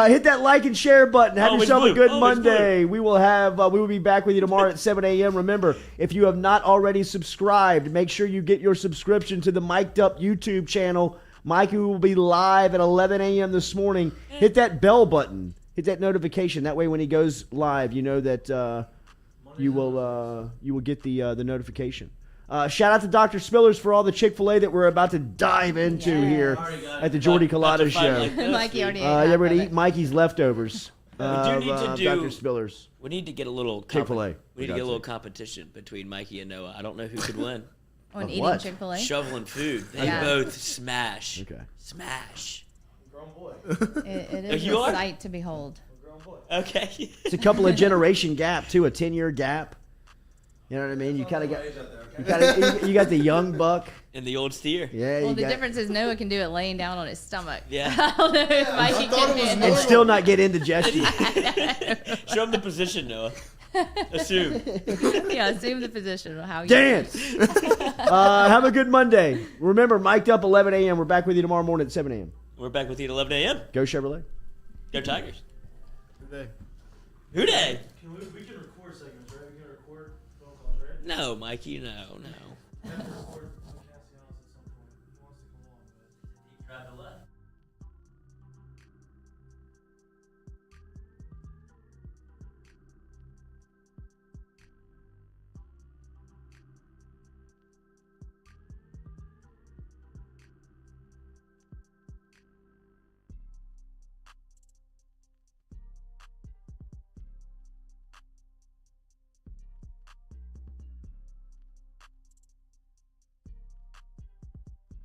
Hit that like and share button. Have yourself a good Monday. We will be back with you tomorrow at 7 a.m. Remember, if you have not already subscribed, make sure you get your subscription to the Mic'd Up YouTube channel. Mikey will be live at 11 a.m. this morning. Hit that bell button. Hit that notification. That way when he goes live, you know that you will get the notification. Shout out to Dr. Spillers for all the Chick-fil-A that we're about to dive into here at the Jordy Culotta show. Mikey already ate we're going to eat Mikey's leftovers. We do need to do Dr. Spillers. We need to get a little Chick-fil-A. We need to get a little competition between Mikey and Noah. I don't know who could win. On eating Chick-fil-A? Shoveling food. They both smash. Okay. Smash. Grown boy. It is a sight to behold. Grown boy. Okay. It's a couple of generation gap too, a 10-year gap. You know what I mean? You kind of got you got the young buck and the old steer. Yeah. Well, the difference is Noah can do it laying down on his stomach. Yeah. I don't know if Mikey can. And still not get indigestion. Show him the position, Noah. Assume. Yeah, assume the position of how you dance. Have a good Monday. Remember, Mic'd Up 11 a.m. We're back with you tomorrow morning at 7 a.m. We're back with you at 11 a.m. Go Chevrolet. Go Tigers. Who day? We can record segments, right? We can record phone calls, right? No, Mikey, no. We have to record.